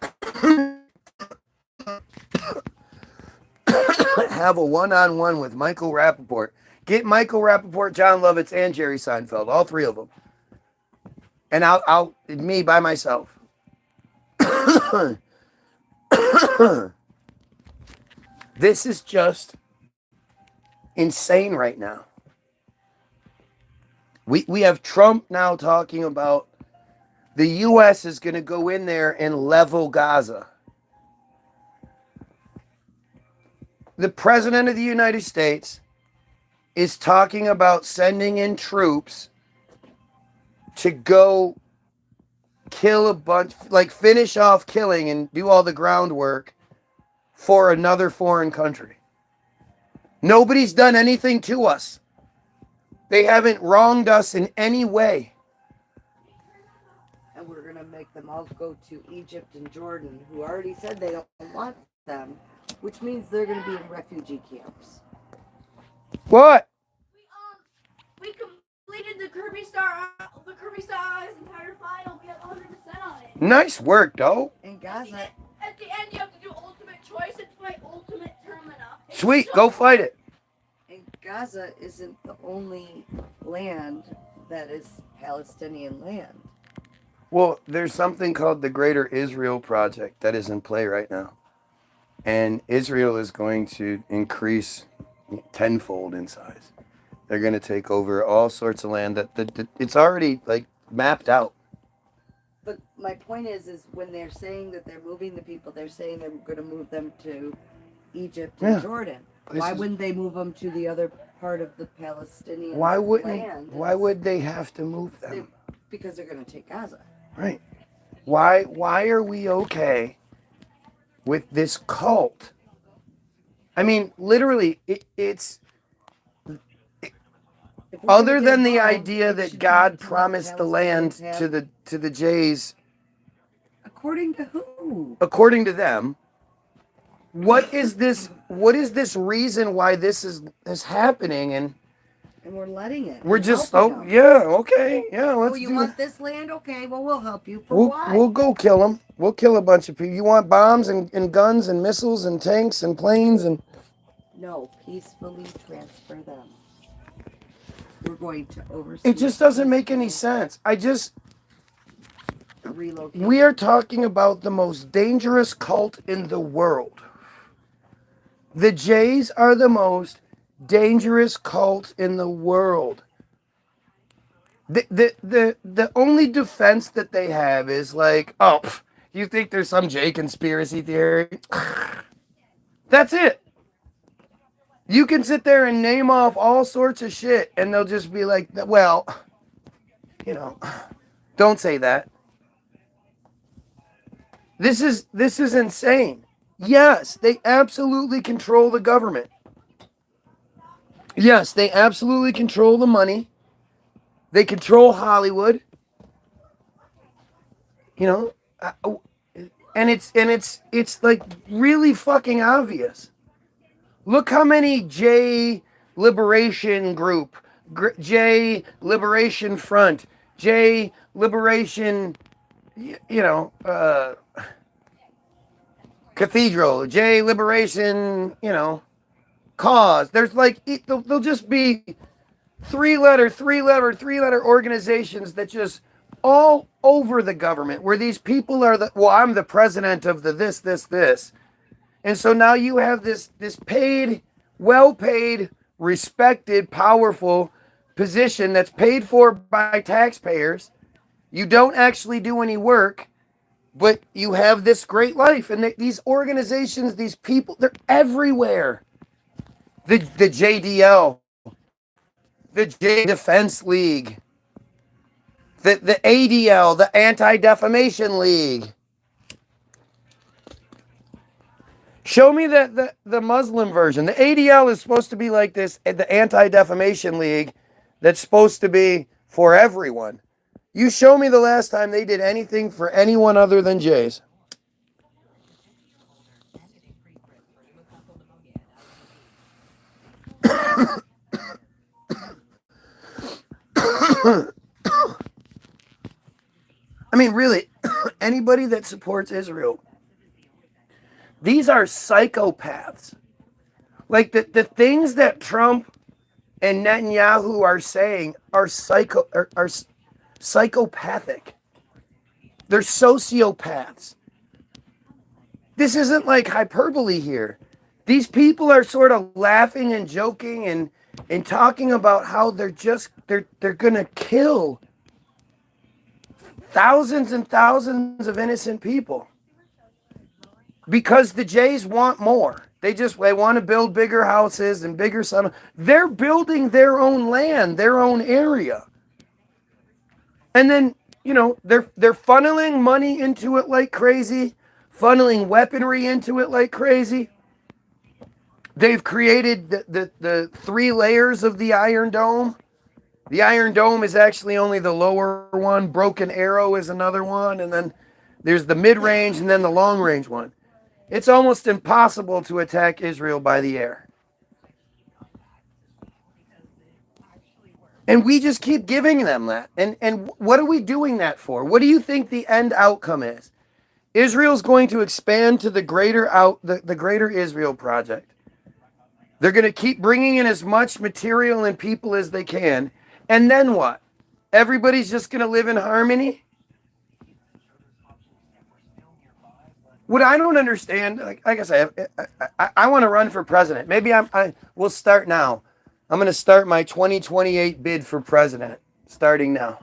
Speaker 1: Have a one-on-one with Michael Rappaport. Get Michael Rappaport, John Lovitz, and Jerry Seinfeld, all three of them. And I'll me by myself. This is just insane right now. We have Trump now talking about the U.S. is going to go in there and level Gaza. The President of the United States is talking about sending in troops to go kill a bunch, like finish off killing and do all the groundwork for another foreign country. Nobody's done anything to us. They haven't wronged us in any way.
Speaker 6: And we're going to make them all go to Egypt and Jordan, who already said they don't want them, which means they're going to be in refugee camps.
Speaker 1: What?
Speaker 5: We completed the Kirby Star Eyes entire file. We have 100% on it.
Speaker 1: Nice work, though.
Speaker 6: In Gaza.
Speaker 5: At the end, you have to do ultimate choice. It's my ultimate termina.
Speaker 1: Sweet, go fight it.
Speaker 6: And Gaza isn't the only land that is Palestinian land.
Speaker 1: Well, there's something called the Greater Israel Project that is in play right now. And Israel is going to increase tenfold in size. They're going to take over all sorts of land that it's already like mapped out.
Speaker 6: But my point is when they're saying that they're moving the people, they're saying they're going to move them to Egypt and Jordan. Why wouldn't they move them to the other part of the Palestinian land?
Speaker 1: Why would they have to move them?
Speaker 6: Because they're going to take Gaza.
Speaker 1: Right. Why are we okay with this cult? I mean, literally, it's other than the idea that God promised the land to the Jays.
Speaker 6: According to who?
Speaker 1: According to them. What is this reason why this is happening? And
Speaker 6: we're letting it.
Speaker 1: We're just okay. Yeah, let's
Speaker 6: you
Speaker 1: do
Speaker 6: want
Speaker 1: it.
Speaker 6: this land? Okay, well we'll help you.
Speaker 1: We'll go kill them. We'll kill a bunch of people. You want bombs and guns and missiles and tanks and planes and
Speaker 6: no, peacefully transfer them. We're going to oversee.
Speaker 1: It just doesn't make any sense.
Speaker 6: Relocate.
Speaker 1: We are talking about the most dangerous cult in the world. The Jays are the most dangerous cult in the world. The only defense that they have is like, you think there's some Jay conspiracy theory? That's it. You can sit there and name off all sorts of shit, and they'll just be like, well, don't say that. This is insane. Yes, they absolutely control the government. Yes, they absolutely control the money. They control Hollywood. And it's like really fucking obvious. Look how many J Liberation Group, J Liberation Front, J Liberation, Cathedral, J Liberation, Cause. There's like, they'll just be three letter organizations that just all over the government where these people are I'm the president of the this. And so now you have this paid, well-paid, respected, powerful position that's paid for by taxpayers. You don't actually do any work. but you have this great life. And these organizations, these people, they're everywhere. The JDL, the J Defense League, the ADL, the Anti-Defamation League. Show me the Muslim version. The ADL is supposed to be like this, the Anti-Defamation League, that's supposed to be for everyone. You show me the last time they did anything for anyone other than Jays. I mean, really, anybody that supports Israel, these are psychopaths. Like the things that Trump and Netanyahu are saying are psychopathic. They're sociopaths. This isn't like hyperbole here. These people are sort of laughing and joking and talking about how they're gonna kill thousands and thousands of innocent people because the Jays want more. They want to build bigger houses and bigger sun. They're building their own land, their own area. And then, they're funneling money into it like crazy, funneling weaponry into it like crazy. They've created the 3 layers of the Iron Dome. The Iron Dome is actually only the lower one. Broken Arrow is another one. And then there's the mid-range and then the long-range one. It's almost impossible to attack Israel by the air. And we just keep giving them that. And what are we doing that for? What do you think the end outcome is? Israel's going to expand to the greater Israel project. They're going to keep bringing in as much material and people as they can. And then what? Everybody's just going to live in harmony? What I don't understand, like I said, I want to run for president. Maybe we'll start now. I'm going to start my 2028 bid for president, starting now.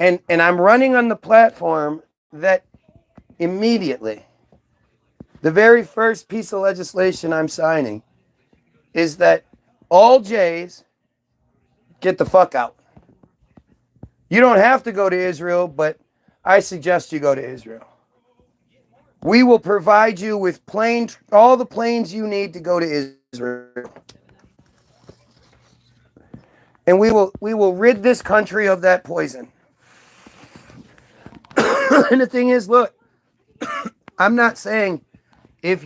Speaker 1: And I'm running on the platform that immediately, the very first piece of legislation I'm signing is that all Jays get the fuck out. You don't have to go to Israel, but I suggest you go to Israel. We will provide you with all the planes you need to go to Israel. And we will rid this country of that poison. And the thing is, look, I'm not saying if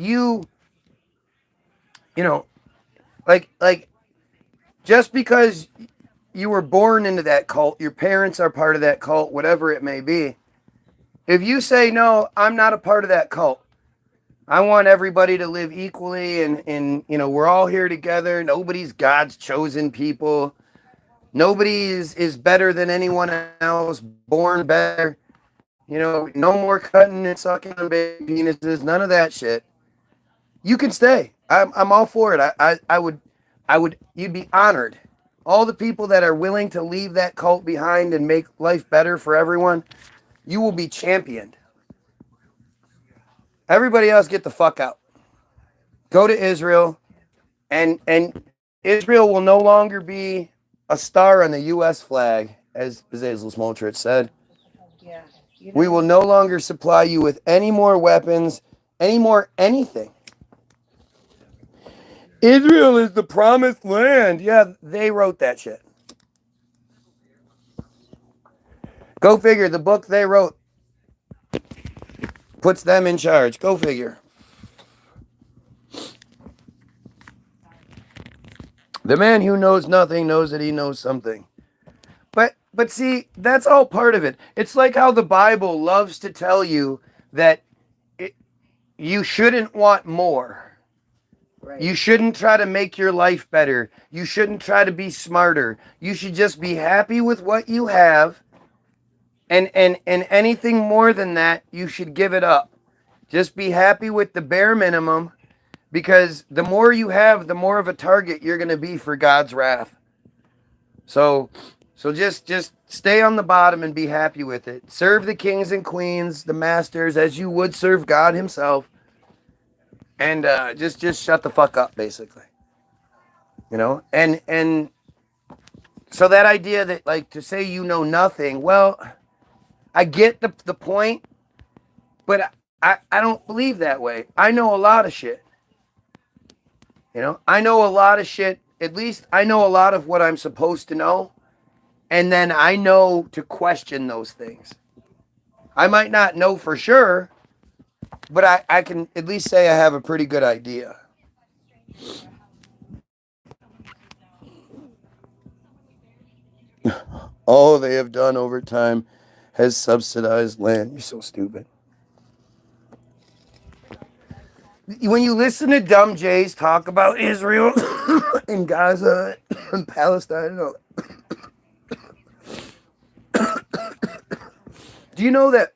Speaker 1: like just because you were born into that cult, your parents are part of that cult, whatever it may be. If you say, no, I'm not a part of that cult. I want everybody to live equally and we're all here together. Nobody's God's chosen people. Nobody is better than anyone else, born better. No more cutting and sucking on baby penises, none of that shit. You can stay. I'm all for it. I would, you'd be honored. All the people that are willing to leave that cult behind and make life better for everyone, you will be championed. Everybody else get the fuck out. Go to Israel, and Israel will no longer be a star on the U.S. flag, as Bezalel Smotrich said.
Speaker 6: Yeah.
Speaker 1: We will no longer supply you with any more weapons, any more anything. Israel is the promised land. Yeah, they wrote that shit. Go figure. The book they wrote puts them in charge. Go figure. The man who knows nothing knows that he knows something. But see, that's all part of it. It's like how the Bible loves to tell you that you shouldn't want more. Right. You shouldn't try to make your life better. You shouldn't try to be smarter. You should just be happy with what you have. And anything more than that, you should give it up. Just be happy with the bare minimum, because the more you have, the more of a target you're going to be for God's wrath. So So just stay on the bottom and be happy with it. Serve the kings and queens, the masters, as you would serve God himself. And just shut the fuck up, basically. You know? And so that idea that, like, to say you know nothing, well, I get the point, but I don't believe that way. I know a lot of shit. You know? I know a lot of shit. At least I know a lot of what I'm supposed to know. And then I know to question those things. I might not know for sure, but I can at least say I have a pretty good idea. All they have done over time has subsidized land. You're so stupid. When you listen to dumb Jays talk about Israel and Gaza and Palestine and all that, do you know that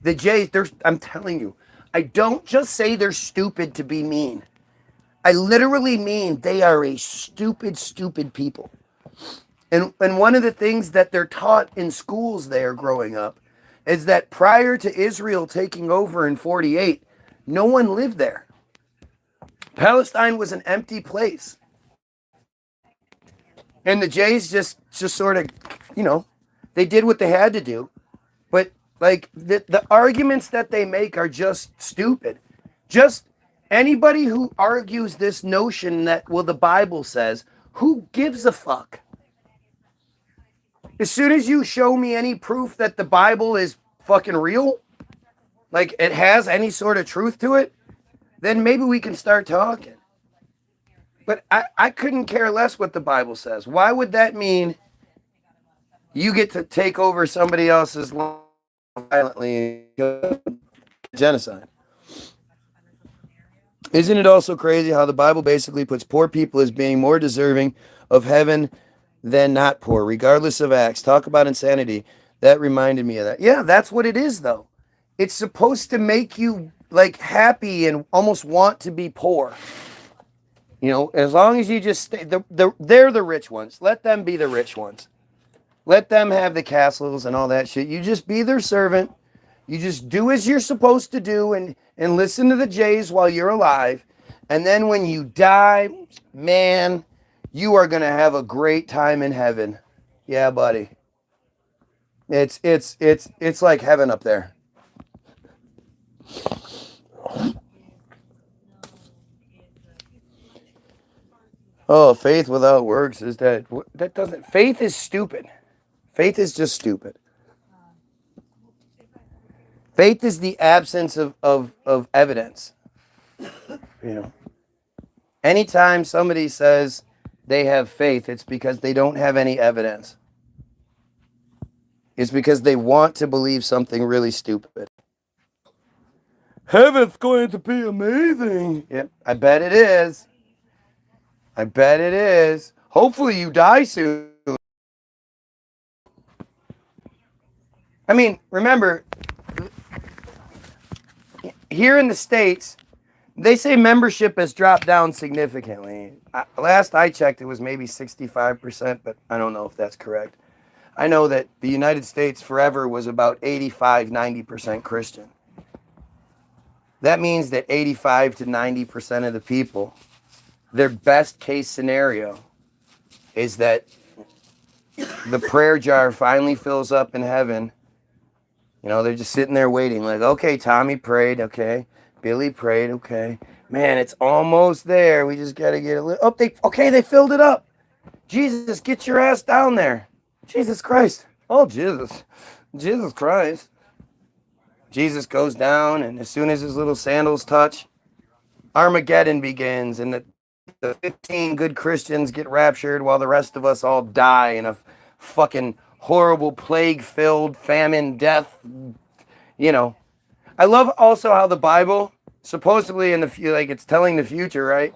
Speaker 1: the Jays, I'm telling you, I don't just say they're stupid to be mean. I literally mean they are a stupid, stupid people. And one of the things that they're taught in schools there growing up is that prior to Israel taking over in 48, no one lived there. Palestine was an empty place. And the Jays just sort of, you know, they did what they had to do. But, like, the arguments that they make are just stupid. Just anybody who argues this notion that, well, the Bible says, who gives a fuck? As soon as you show me any proof that the Bible is fucking real, like it has any sort of truth to it, then maybe we can start talking. But I couldn't care less what the Bible says. Why would that mean you get to take over somebody else's land violently? Genocide. Isn't it also crazy how the Bible basically puts poor people as being more deserving of heaven than not poor, regardless of acts? Talk about insanity. That reminded me of that. Yeah, that's what it is, though. It's supposed to make you, like, happy and almost want to be poor. You know, as long as you just stay, they're the rich ones. Let them be the rich ones. Let them have the castles and all that shit. You just be their servant. You just do as you're supposed to do and listen to the Jays while you're alive. And then when you die, man, you are going to have a great time in heaven. Yeah, buddy. It's like heaven up there. Oh, faith without works is that doesn't, faith is stupid. Faith is just stupid. Faith is the absence of evidence. You know, anytime somebody says they have faith, it's because they don't have any evidence. It's because they want to believe something really stupid. Heaven's going to be amazing. Yep, I bet it is. I bet it is. Hopefully you die soon. I mean, remember, here in the States, they say membership has dropped down significantly. Last I checked, it was maybe 65%, but I don't know if that's correct. I know that the United States forever was about 85, 90% Christian. That means that 85 to 90% of the people, their best case scenario is that the prayer jar finally fills up in heaven. You know, they're just sitting there waiting like, okay, Tommy prayed, okay. Billy prayed, okay. Man, it's almost there. We just got to get a little... they filled it up. Jesus, get your ass down there. Jesus Christ. Oh, Jesus. Jesus Christ. Jesus goes down, and as soon as his little sandals touch, Armageddon begins, and the 15 good Christians get raptured while the rest of us all die in a fucking horrible plague-filled famine death. You know, I love also how the Bible, supposedly like it's telling the future, right?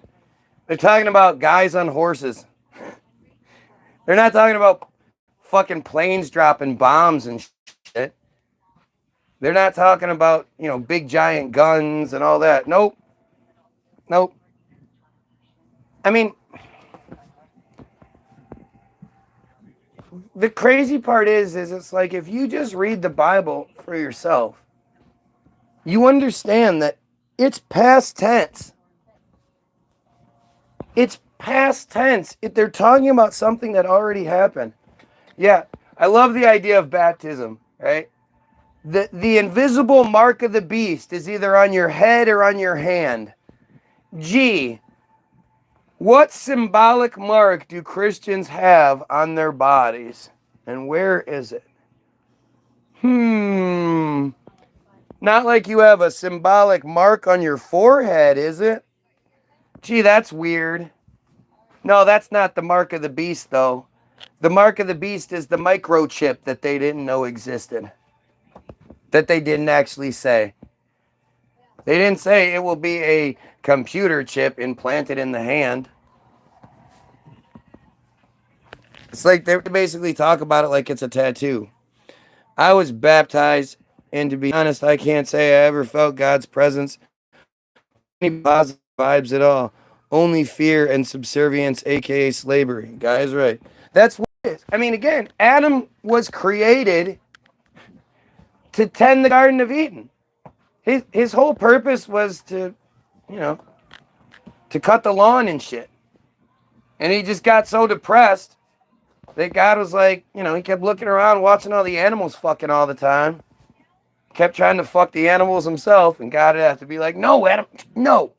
Speaker 1: They're talking about guys on horses. They're not talking about fucking planes dropping bombs and shit. They're not talking about, you know, big giant guns and all that. Nope. I mean, the crazy part is it's like if you just read the Bible for yourself, you understand that it's past tense. It's past tense. They're talking about something that already happened. Yeah, I love the idea of baptism, right? The invisible mark of the beast is either on your head or on your hand. Gee, what symbolic mark do Christians have on their bodies? And where is it? Not like you have a symbolic mark on your forehead, is it? Gee, that's weird. No, that's not the mark of the beast, though. The mark of the beast is the microchip that they didn't know existed. That they didn't actually say. They didn't say it will be a computer chip implanted in the hand. It's like they basically talk about it like it's a tattoo. I was baptized, and to be honest, I can't say I ever felt God's presence. Any positive vibes at all. Only fear and subservience, aka slavery. Guy's right. That's what it is. I mean, again, Adam was created to tend the Garden of Eden. His whole purpose was to, to cut the lawn and shit. And he just got so depressed that God was like, he kept looking around, watching all the animals fucking all the time. Kept trying to fuck the animals himself, and God would have to be like, no, Adam, no.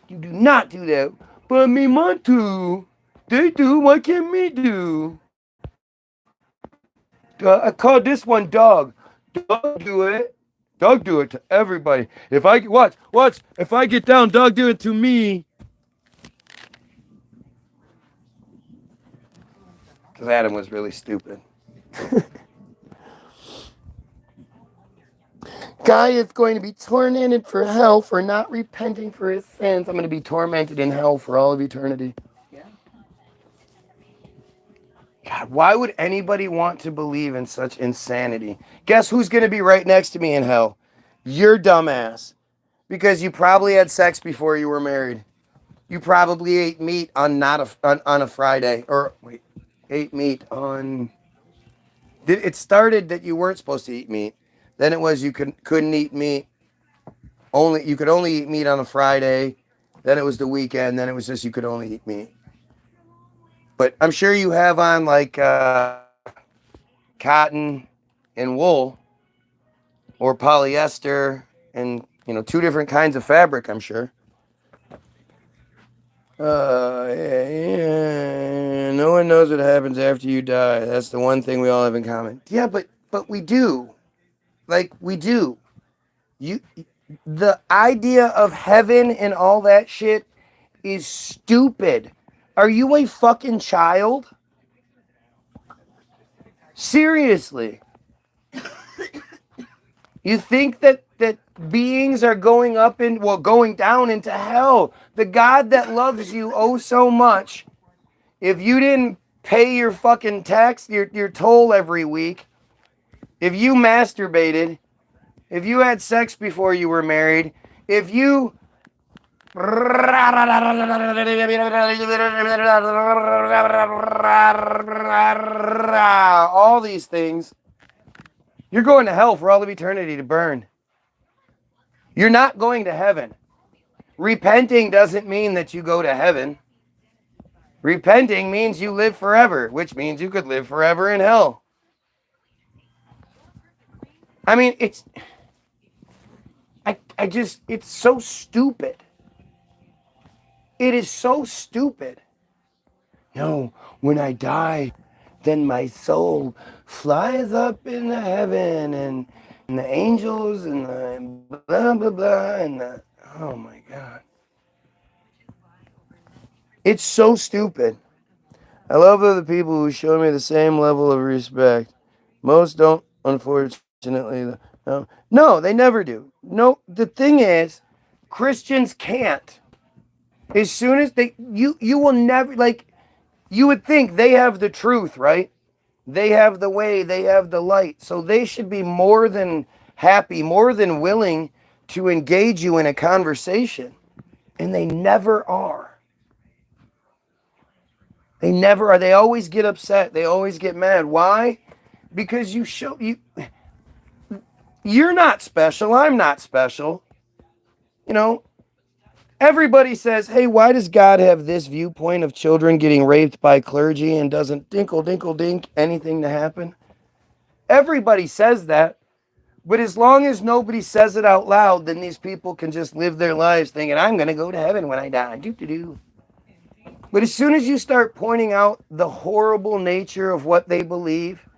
Speaker 1: You do not do that. But me want to. They do, why can't me do? I call this one dog. Dog do it. Dog do it to everybody. If I watch, if I get down, dog do it to me. Because Adam was really stupid. Guy is going to be tormented for hell for not repenting for his sins. I'm going to be tormented in hell for all of eternity.
Speaker 6: Yeah.
Speaker 1: God, why would anybody want to believe in such insanity? Guess who's going to be right next to me in hell? Your dumbass. Because you probably had sex before you were married. You probably ate meat on on a Friday. Or, wait, ate meat on... It started that you weren't supposed to eat meat. Then it was you couldn't eat meat. You could only eat meat on a Friday. Then it was the weekend. Then it was just you could only eat meat. But I'm sure you have on like cotton and wool, or polyester, and two different kinds of fabric. I'm sure. Yeah. No one knows what happens after you die. That's the one thing we all have in common. Yeah, but we do. Like, we do. The idea of heaven and all that shit is stupid. Are you a fucking child? Seriously. You think that beings are going down into hell. The God that loves you oh so much, if you didn't pay your fucking tax, your toll every week, if you masturbated, if you had sex before you were married, if you all these things, you're going to hell for all of eternity to burn. You're not going to heaven. Repenting doesn't mean that you go to heaven. Repenting means you live forever, which means you could live forever in hell. I mean, it's so stupid. It is so stupid. No, when I die, then my soul flies up into heaven, and the angels and the blah, blah, blah, and oh my God. It's so stupid. I love other people who show me the same level of respect. Most don't, unfortunately. No, they never do. No, the thing is, Christians can't. As soon as you will never, like, you would think they have the truth, right? They have the way, they have the light. So they should be more than happy, more than willing to engage you in a conversation. And they never are. They never are. They always get upset. They always get mad. Why? Because you're not special. I'm not special. You know, everybody says, hey, why does God have this viewpoint of children getting raped by clergy and doesn't dinkle dink anything to happen? Everybody says that. But as long as nobody says it out loud, then these people can just live their lives thinking, I'm going to go to heaven when I die. Doo-doo-doo. But as soon as you start pointing out the horrible nature of what they believe,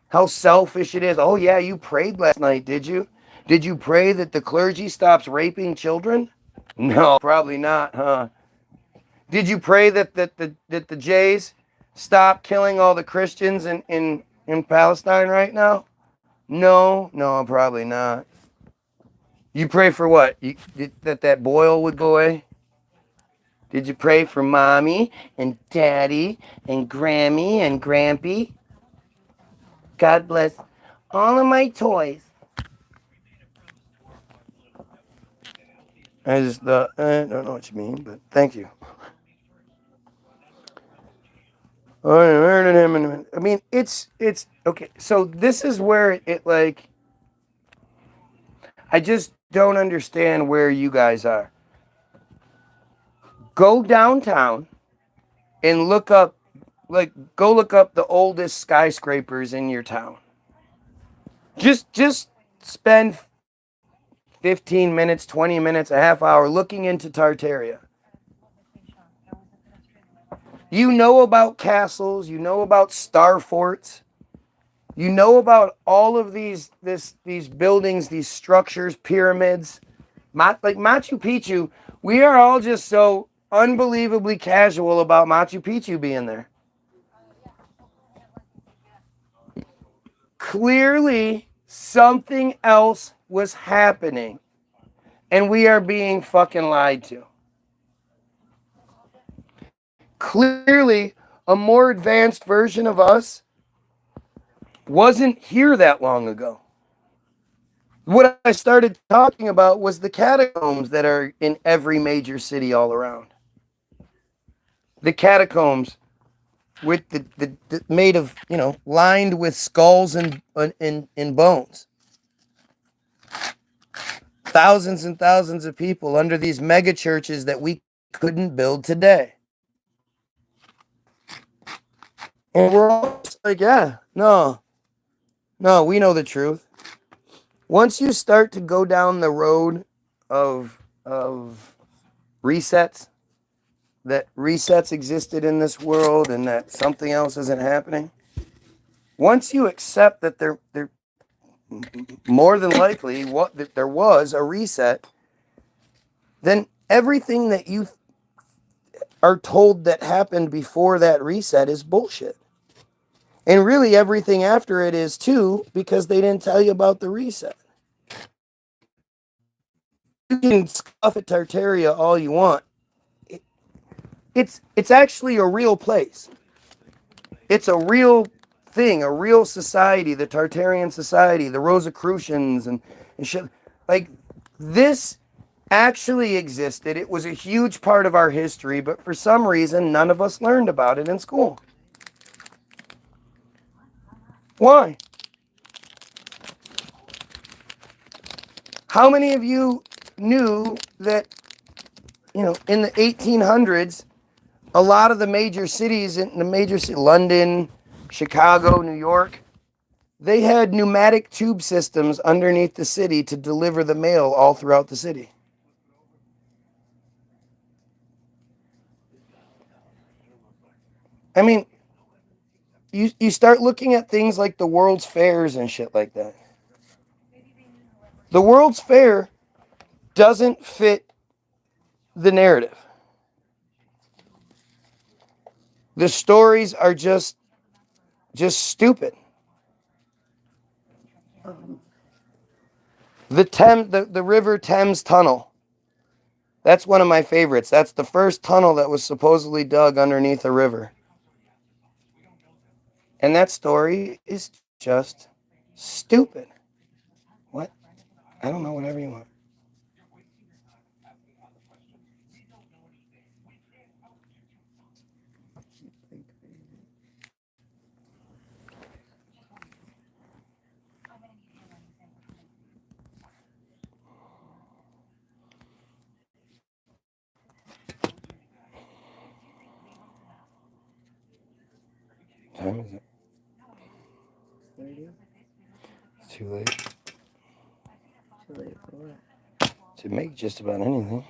Speaker 1: how selfish it is. Oh, yeah, you prayed last night, did you? Did you pray that the clergy stops raping children? No, probably not, huh? Did you pray that the Jays stop killing all the Christians in Palestine right now? No, probably not. You pray for what? That boil would go away? Did you pray for mommy and daddy and Grammy and Grampy? God bless all of my toys. I just thought, I don't know what you mean, but thank you. I mean, it's okay. So this is where it like, I just don't understand where you guys are. Go downtown and go look up the oldest skyscrapers in your town. Just spend 15 minutes, 20 minutes, a half hour looking into Tartaria. You know about castles, you know about star forts, you know about all of these buildings, these structures, pyramids, like Machu Picchu. We are all just so unbelievably casual about Machu Picchu being there. Clearly, something else was happening, and we are being fucking lied to. Clearly, a more advanced version of us wasn't here that long ago. What I started talking about was the catacombs that are in every major city all around. The catacombs with the made of, lined with skulls and bones. Thousands and thousands of people under these mega churches that we couldn't build today. And we're all just like, yeah, no, we know the truth. Once you start to go down the road of resets, that resets existed in this world and that something else isn't happening, once you accept that there more than likely that there was a reset, then everything that you are told that happened before that reset is bullshit. And really everything after it is too, because they didn't tell you about the reset. You can scoff at Tartaria all you want. It's actually a real place. It's a real thing, a real society, the Tartarian society, the Rosicrucians and shit. Like, this actually existed. It was a huge part of our history, but for some reason, none of us learned about it in school. Why? How many of you knew that, in the 1800s, a lot of the major cities, London, Chicago, New York, they had pneumatic tube systems underneath the city to deliver the mail all throughout the city. I mean, you start looking at things like the World's Fairs and shit like that. The World's Fair doesn't fit the narrative. The stories are just stupid. The River Thames Tunnel. That's one of my favorites. That's the first tunnel that was supposedly dug underneath a river. And that story is just stupid. What? I don't know, whatever you want. time is it?
Speaker 6: 30.
Speaker 1: It's too late
Speaker 6: Too late for what?
Speaker 1: to make just about anything.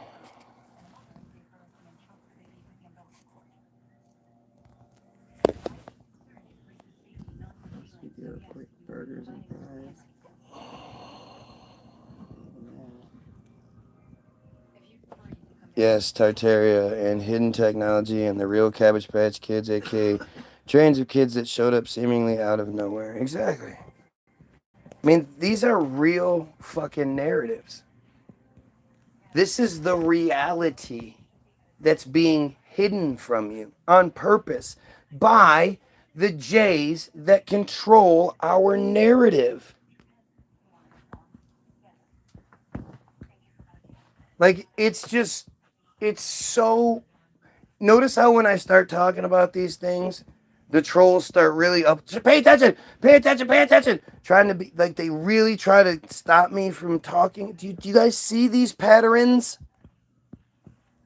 Speaker 6: Unless we do quick burgers and fries.
Speaker 1: Yes, Tartaria and hidden technology and the real Cabbage Patch Kids, aka trains of kids that showed up seemingly out of nowhere. Exactly. I mean, these are real fucking narratives. This is the reality that's being hidden from you on purpose by the Jays that control our narrative. Like, it's just, it's so. Notice how when I start talking about these things, the trolls start really up. Pay attention, pay attention, pay attention. Trying to be like, they really try to stop me from talking. Do you guys see these patterns?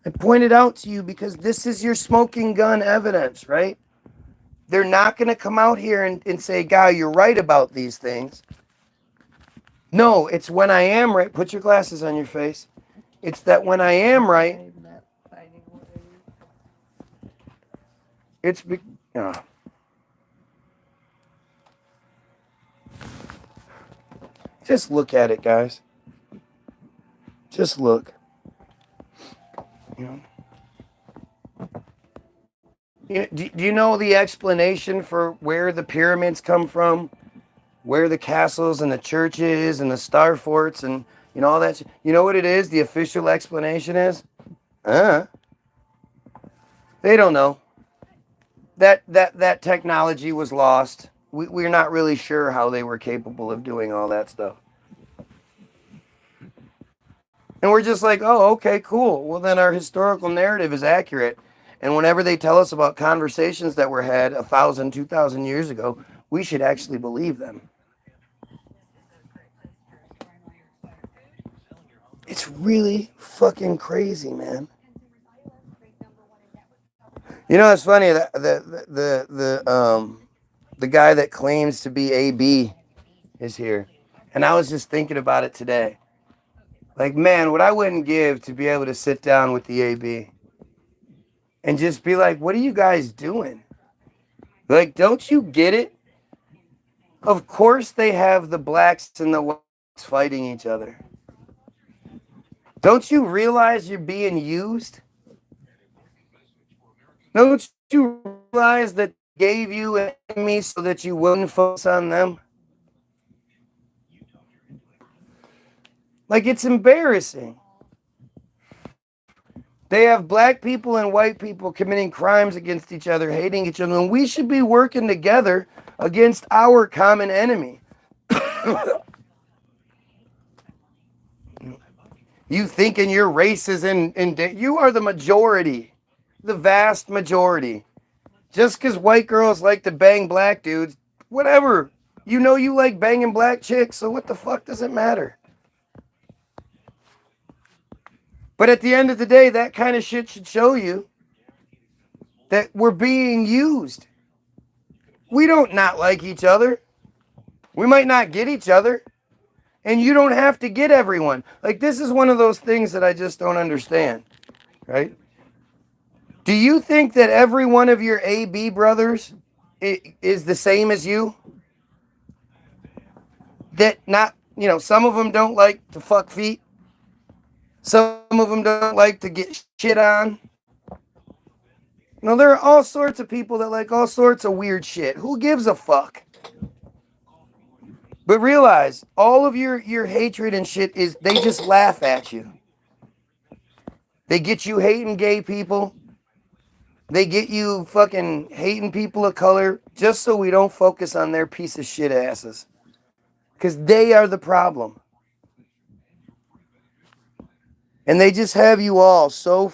Speaker 1: I pointed out to you because this is your smoking gun evidence, right? They're not going to come out here and say, Guy, you're right about these things. No, it's when I am right. Put your glasses on your face. It's that when I am right,
Speaker 6: I'm not finding what I need.
Speaker 1: it's... Just look at it, guys. Just look. You know? Do you know the explanation for where the pyramids come from? Where the castles and the churches and the star forts and all that. You know what it is? The official explanation is? They don't know. That technology was lost. We're not really sure how they were capable of doing all that stuff. And we're just like, oh, okay, cool. Well, then our historical narrative is accurate. And whenever they tell us about conversations that were had 1,000, 2,000 years ago, we should actually believe them. It's really fucking crazy, man. You know, it's funny that the guy that claims to be AB is here, and I was just thinking about it today. Like, man, what I wouldn't give to be able to sit down with the AB and just be like, "What are you guys doing? Like, don't you get it? Of course they have the blacks and the whites fighting each other. Don't you realize you're being used? Don't you realize that they gave you an enemy so that you wouldn't focus on them? Like, it's embarrassing. They have black people and white people committing crimes against each other, hating each other, and we should be working together against our common enemy. You thinking your race is you are the majority, the vast majority. Just because white girls like to bang black dudes, whatever. You know you like banging black chicks, so what the fuck does it matter? But at the end of the day, that kind of shit should show you that we're being used. We don't not like each other. We might not get each other. And you don't have to get everyone. Like, this is one of those things that I just don't understand, right? Do you think that every one of your AB brothers is the same as you? That not, some of them don't like to fuck feet. Some of them don't like to get shit on. There are all sorts of people that like all sorts of weird shit. Who gives a fuck? But realize, all of your hatred and shit is, they just laugh at you. They get you hating gay people. They get you fucking hating people of color just so we don't focus on their piece of shit asses. Because they are the problem. And they just have you all so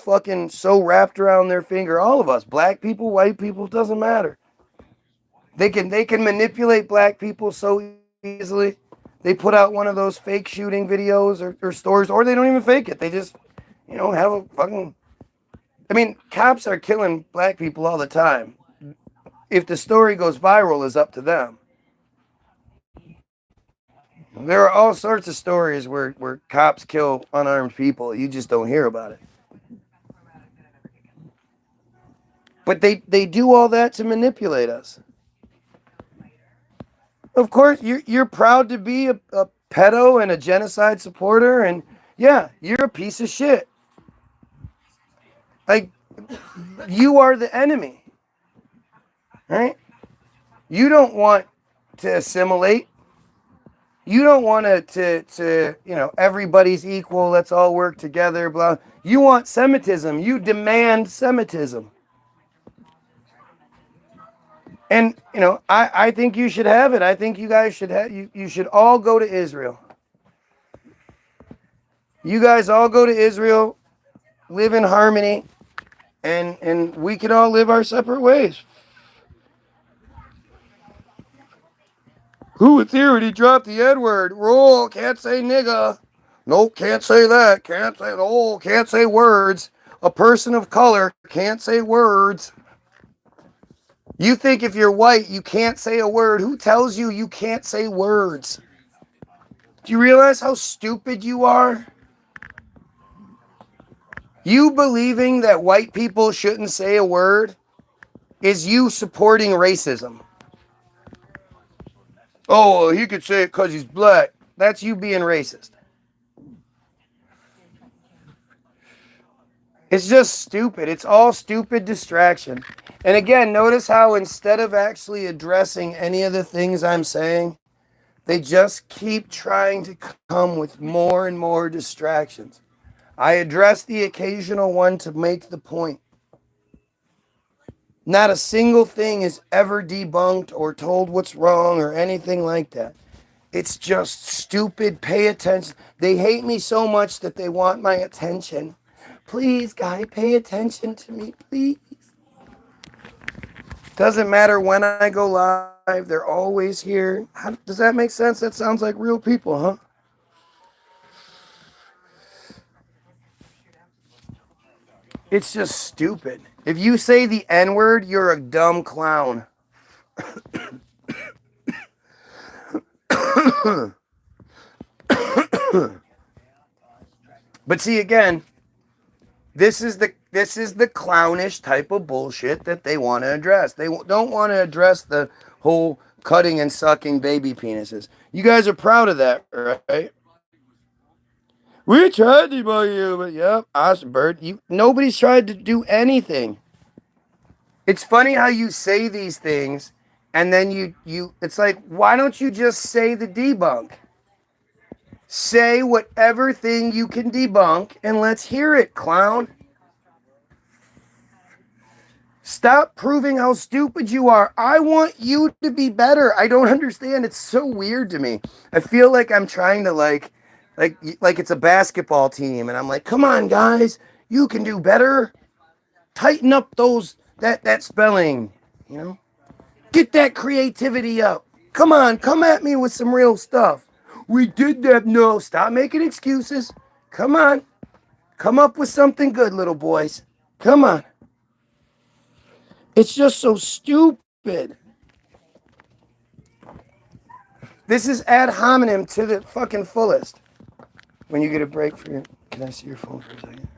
Speaker 1: wrapped around their finger. All of us, black people, white people, doesn't matter. They can manipulate black people so easily. They put out one of those fake shooting videos or stories, or they don't even fake it. They just, have a fucking... I mean, cops are killing black people all the time. if the story goes viral is up to them. There are all sorts of stories where cops kill unarmed people. You just don't hear about it. But they do all that to manipulate us. Of course, you're proud to be a pedo and a genocide supporter, and yeah, you're a piece of shit. Like, you are the enemy, right? You don't want to assimilate. You don't want to everybody's equal, let's all work together, blah. You want Semitism. You demand Semitism. And, I think you should have it. I think you guys should have, you should all go to Israel. You guys all go to Israel, live in harmony, and we can all live our separate ways. Who would hear it? He dropped the N-word. Roll, can't say nigga. Nope, can't say that. Can't say words. A person of color can't say words. You think if you're white, you can't say a word. Who tells you you can't say words? Do you realize how stupid you are? You believing that white people shouldn't say a word is you supporting racism. Oh, he could say it because he's black. That's you being racist. It's just stupid. It's all stupid distraction. And again, notice how instead of actually addressing any of the things I'm saying, they just keep trying to come with more and more distractions. I address the occasional one to make the point. Not a single thing is ever debunked or told what's wrong or anything like that. It's just stupid. Pay attention. They hate me so much that they want my attention. Please, guy, pay attention to me, please. Doesn't matter when I go live. They're always here. Does that make sense? That sounds like real people, huh? It's just stupid. If you say the N-word, you're a dumb clown. But see, again, this is the clownish type of bullshit that they want to address. They don't want to address the whole cutting and sucking baby penises. You guys are proud of that, right? We tried to debug you, but yep, Osbert, nobody's tried to do anything. It's funny how you say these things, and then you it's like, why don't you just say the debunk? Say whatever thing you can debunk, and let's hear it, clown. Stop proving how stupid you are. I want you to be better. I don't understand. It's so weird to me. I feel like I'm trying to like it's a basketball team, and I'm like, come on, guys, you can do better. Tighten up that spelling, Get that creativity up. Come on, come at me with some real stuff. We did that. No, stop making excuses. Come on. Come up with something good, little boys. Come on. It's just so stupid. This is ad hominem to the fucking fullest. When you get a break for your... Can I see your phone for a second?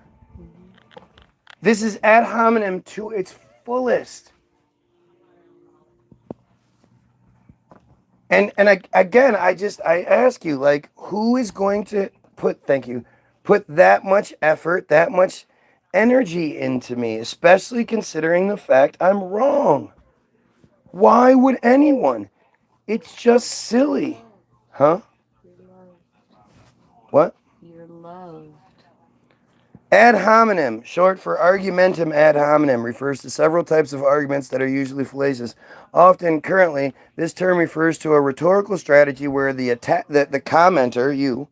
Speaker 1: This is ad hominem to its fullest. And again, I ask you, like, who is going to put that much effort, that much energy into me, especially considering the fact I'm wrong? Why would anyone? It's just silly. Huh? What?
Speaker 6: You're loved.
Speaker 1: Ad hominem, short for argumentum ad hominem, refers to several types of arguments that are usually fallacious. Often, currently, this term refers to a rhetorical strategy where the commenter, you,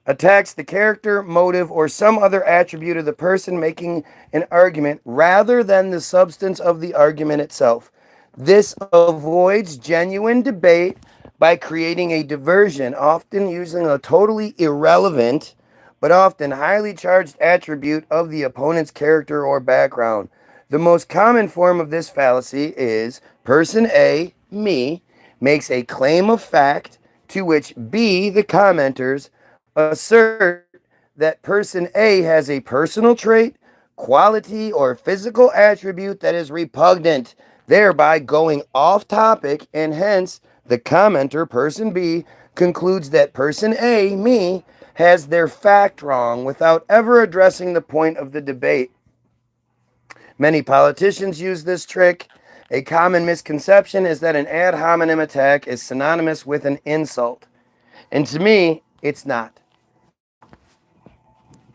Speaker 1: attacks the character, motive, or some other attribute of the person making an argument rather than the substance of the argument itself. This avoids genuine debate by creating a diversion, often using a totally irrelevant but often highly charged attribute of the opponent's character or background. The most common form of this fallacy is person A, me, makes a claim of fact to which B, the commenters, assert that person A has a personal trait, quality, or physical attribute that is repugnant, thereby going off topic, and hence the commenter, person B, concludes that person A, me, has their fact wrong without ever addressing the point of the debate. Many politicians use this trick. A common misconception is that an ad hominem attack is synonymous with an insult. And to me, it's not.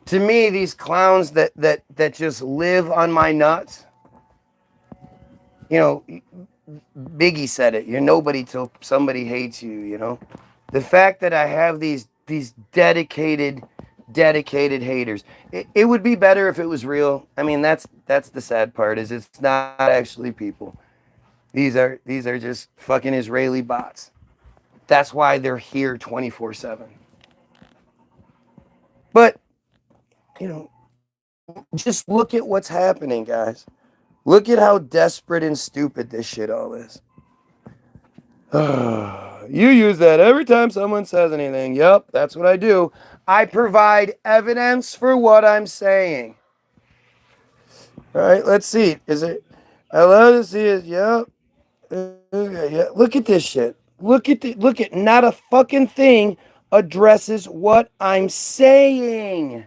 Speaker 1: To me, these clowns that just live on my nuts, you know, Biggie said it, you're nobody till somebody hates you, you know. The fact that I have these dedicated haters. It would be better if it was real. I mean, that's the sad part, is it's not actually people. These are just fucking Israeli bots. That's why they're here 24/7. But, you know, just look at what's happening, guys. Look at how desperate and stupid this shit all is. You use that every time someone says anything. Yep, that's what I do. I provide evidence for what I'm saying. All right, let's see. Is it? I love to see it. Yep. Yeah. Look at this shit. Look at. Not a fucking thing addresses what I'm saying.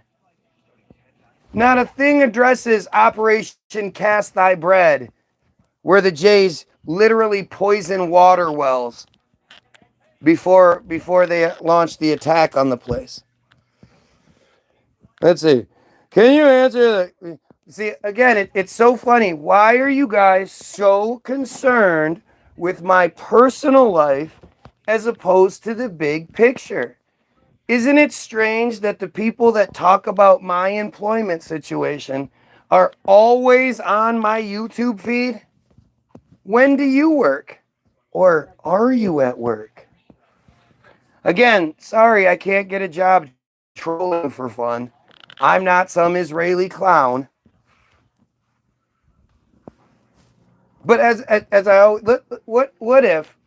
Speaker 1: Not a thing addresses Operation Cast Thy Bread, where the Jays literally poison water wells before they launched the attack on the place. Let's see. Can you answer the... See, again, it's so funny. Why are you guys so concerned with my personal life as opposed to the big picture? Isn't it strange that the people that talk about my employment situation are always on my YouTube feed? When do you work? Or are you at work? Again, sorry, I can't get a job trolling for fun. I'm not some Israeli clown. But as I always, what if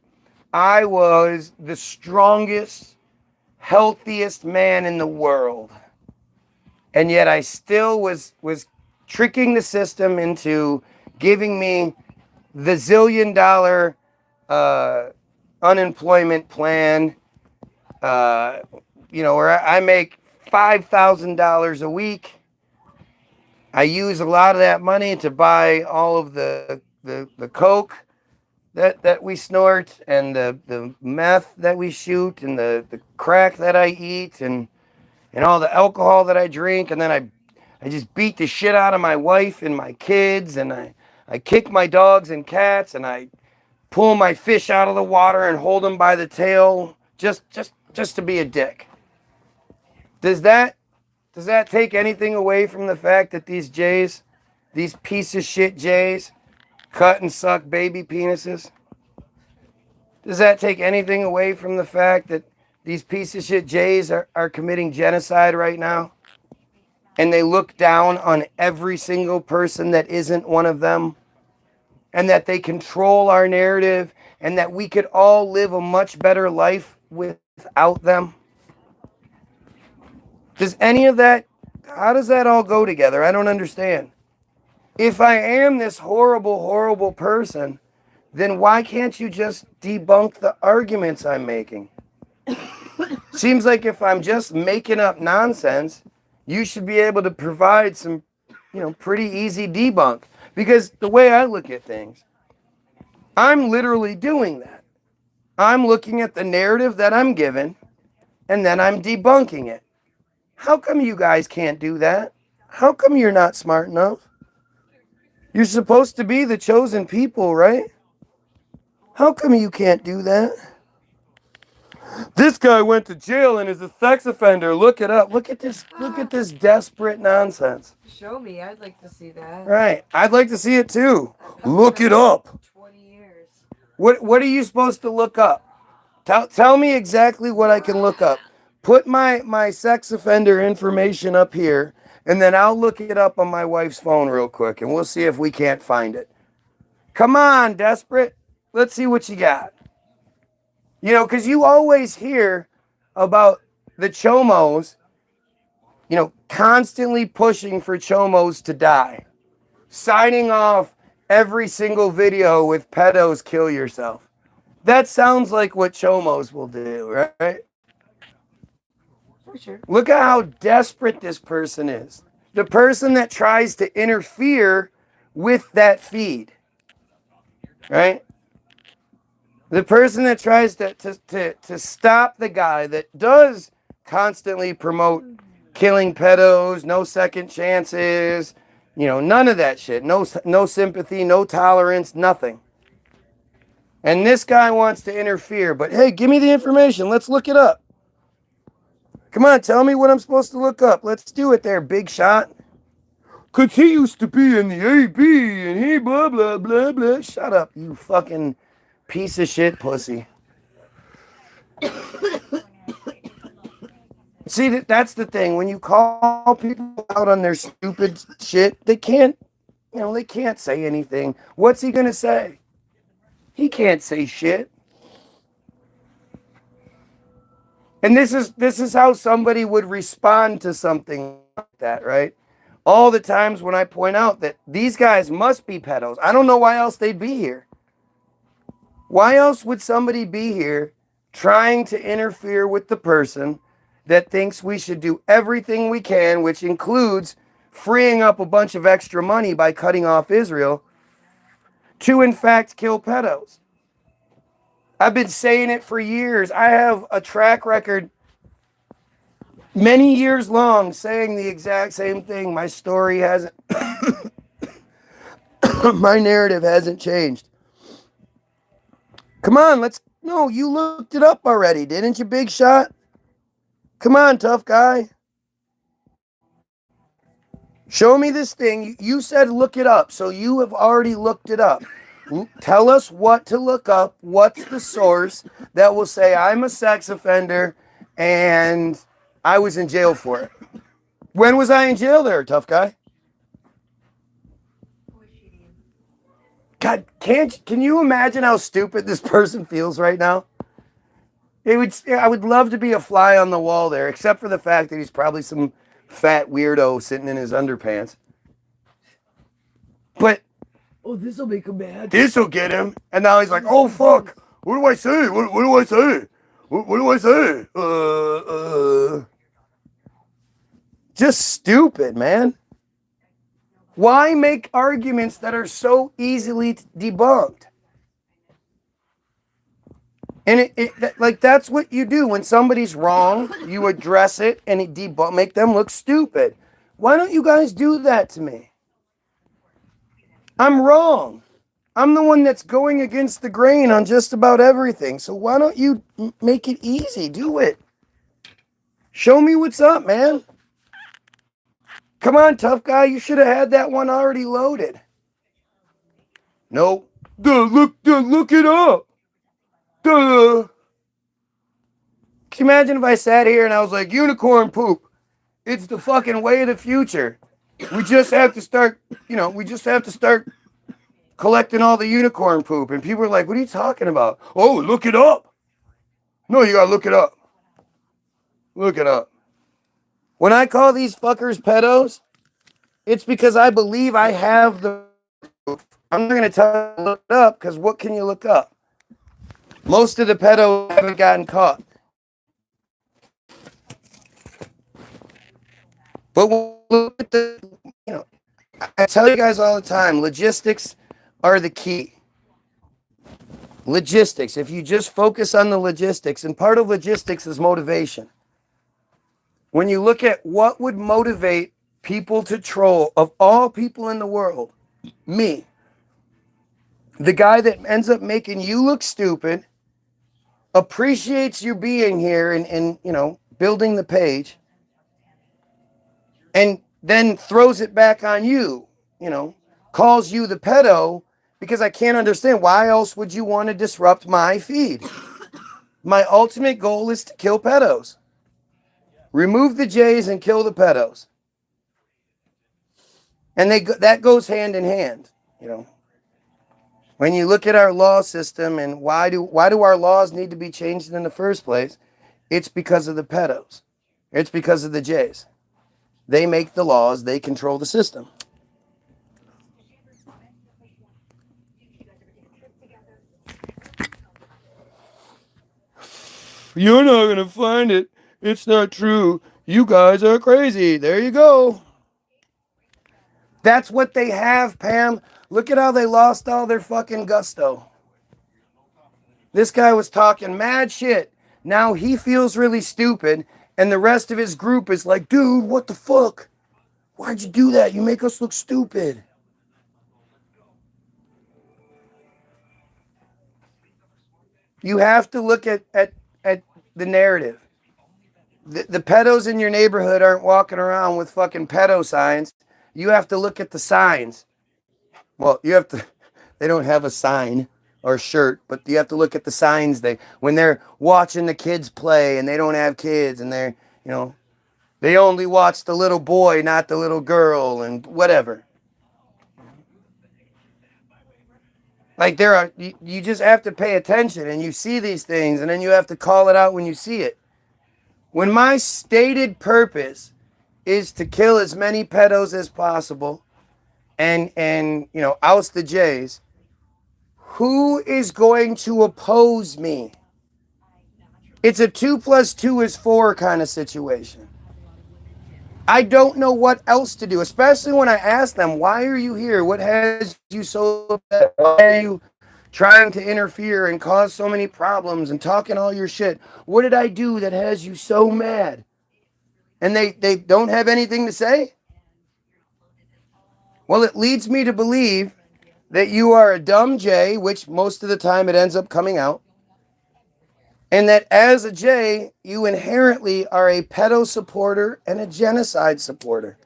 Speaker 1: I was the strongest, healthiest man in the world, and yet I still was tricking the system into giving me the $1 zillion unemployment plan, where I make $5,000 a week. I use a lot of that money to buy all of the coke that we snort, and the meth that we shoot, and the crack that I eat, and all the alcohol that I drink, and then I just beat the shit out of my wife and my kids, and I kick my dogs and cats, and I pull my fish out of the water and hold them by the tail just to be a dick. Does that take anything away from the fact that these Jays, these piece of shit Jays, cut and suck baby penises? Does that take anything away from the fact that these piece of shit Jays are committing genocide right now? And they look down on every single person that isn't one of them? And that they control our narrative, and that we could all live a much better life without them? Does any of that, how does that all go together? I don't understand. If I am this horrible, horrible person, then why can't you just debunk the arguments I'm making? Seems like if I'm just making up nonsense, you should be able to provide some, pretty easy debunk. Because the way I look at things, I'm literally doing that. I'm looking at the narrative that I'm given, and then I'm debunking it. How come you guys can't do that? How come you're not smart enough? You're supposed to be the chosen people, right? How come you can't do that? This guy went to jail and is a sex offender. Look it up. Look at this desperate nonsense.
Speaker 6: Show me. I'd like to see that.
Speaker 1: Right. I'd like to see it too. Look it up.
Speaker 6: 20 years.
Speaker 1: What are you supposed to look up? Tell me exactly what I can look up. Put my sex offender information up here, and then I'll look it up on my wife's phone real quick, and we'll see if we can't find it. Come on, Desperate. Let's see what you got. You know, because you always hear about the chomos, you know, constantly pushing for chomos to die. Signing off every single video with pedos kill yourself. That sounds like what chomos will do, right?
Speaker 6: For sure.
Speaker 1: Look at how desperate this person is. The person that tries to interfere with that feed, right? The person that tries to stop the guy that does constantly promote killing pedos, no second chances, you know, none of that shit. No sympathy, no tolerance, nothing. And this guy wants to interfere, but hey, give me the information. Let's look it up. Come on, tell me what I'm supposed to look up. Let's do it there, big shot. Because he used to be in the AB and he blah, blah, blah, blah. Shut up, you fucking piece of shit pussy. See, that's the thing. When you call people out on their stupid shit, they can't, you know, they can't say anything. What's he going to say? He can't say shit. And this is how somebody would respond to something like that, right? All the times when I point out that these guys must be pedos. I don't know why else they'd be here. Why else would somebody be here trying to interfere with the person that thinks we should do everything we can, which includes freeing up a bunch of extra money by cutting off Israel, to in fact kill pedos? I've been saying it for years. I have a track record many years long saying the exact same thing. My story hasn't, my narrative hasn't changed. Come on, no, you looked it up already, didn't you, big shot? Come on, tough guy. Show me this thing. You said look it up, so you have already looked it up. Tell us what to look up. What's the source that will say I'm a sex offender and I was in jail for it? When was I in jail there, tough guy? God, can you imagine how stupid this person feels right now? I would love to be a fly on the wall there, except for the fact that he's probably some fat weirdo sitting in his underpants. But
Speaker 6: Oh, this will make him mad.
Speaker 1: this will get him. And now he's like, oh, fuck. What do I say? What do I say? What do I say? Just stupid, man. Why make arguments that are so easily debunked? And like that's what you do when somebody's wrong. You address it and make them look stupid. Why don't you guys do that to me? I'm wrong. I'm the one that's going against the grain on just about everything. So why don't you make it easy? Do it. Show me what's up, man. Come on, tough guy. You should have had that one already loaded. Nope. Look it up. Duh. Can you imagine if I sat here and I was like, unicorn poop? It's the fucking way of the future. We just have to start, collecting all the unicorn poop. And people are like, what are you talking about? Oh, look it up. No, you gotta look it up. Look it up. When I call these fuckers pedos, it's because I believe I have the proof. I'm not gonna tell you to look it up, because what can you look up? Most of the pedos haven't gotten caught. But look at I tell you guys all the time, logistics are the key. Logistics. If you just focus on the logistics, and part of logistics is motivation. When you look at what would motivate people to troll, of all people in the world, me, the guy that ends up making you look stupid, appreciates you being here and building the page, and then throws it back on you, calls you the pedo, because I can't understand why else would you want to disrupt my feed. My ultimate goal is to kill pedos. Remove the J's and kill the pedos. And that goes hand in hand, you know. When you look at our law system and why do our laws need to be changed in the first place? It's because of the pedos. It's because of the Jays. They make the laws, they control the system. You're not going to find it. It's not true. You guys are crazy. There you go. That's what they have, Pam. Look at how they lost all their fucking gusto. This guy was talking mad shit. Now he feels really stupid, and the rest of his group is like, dude, what the fuck? Why'd you do that? You make us look stupid. You have to look at the narrative. The pedos in your neighborhood aren't walking around with fucking pedo signs. You have to look at the signs. Well, you have to, they don't have a sign or shirt, but you have to look at the signs when they're watching the kids play and they don't have kids and they're, you know, they only watch the little boy, not the little girl and whatever. Like you just have to pay attention and you see these things and then you have to call it out when you see it. When my stated purpose is to kill as many pedos as possible and you know, oust the Jays, who is going to oppose me? It's a 2 + 2 is 4 kind of situation. I don't know what else to do, especially when I ask them, why are you here? What has you so upset? Why are you trying to interfere and cause so many problems and talking all your shit? What did I do that has you so mad? And they don't have anything to say? Well, it leads me to believe that you are a dumb J, which most of the time it ends up coming out, and that as a J, you inherently are a pedo supporter and a genocide supporter.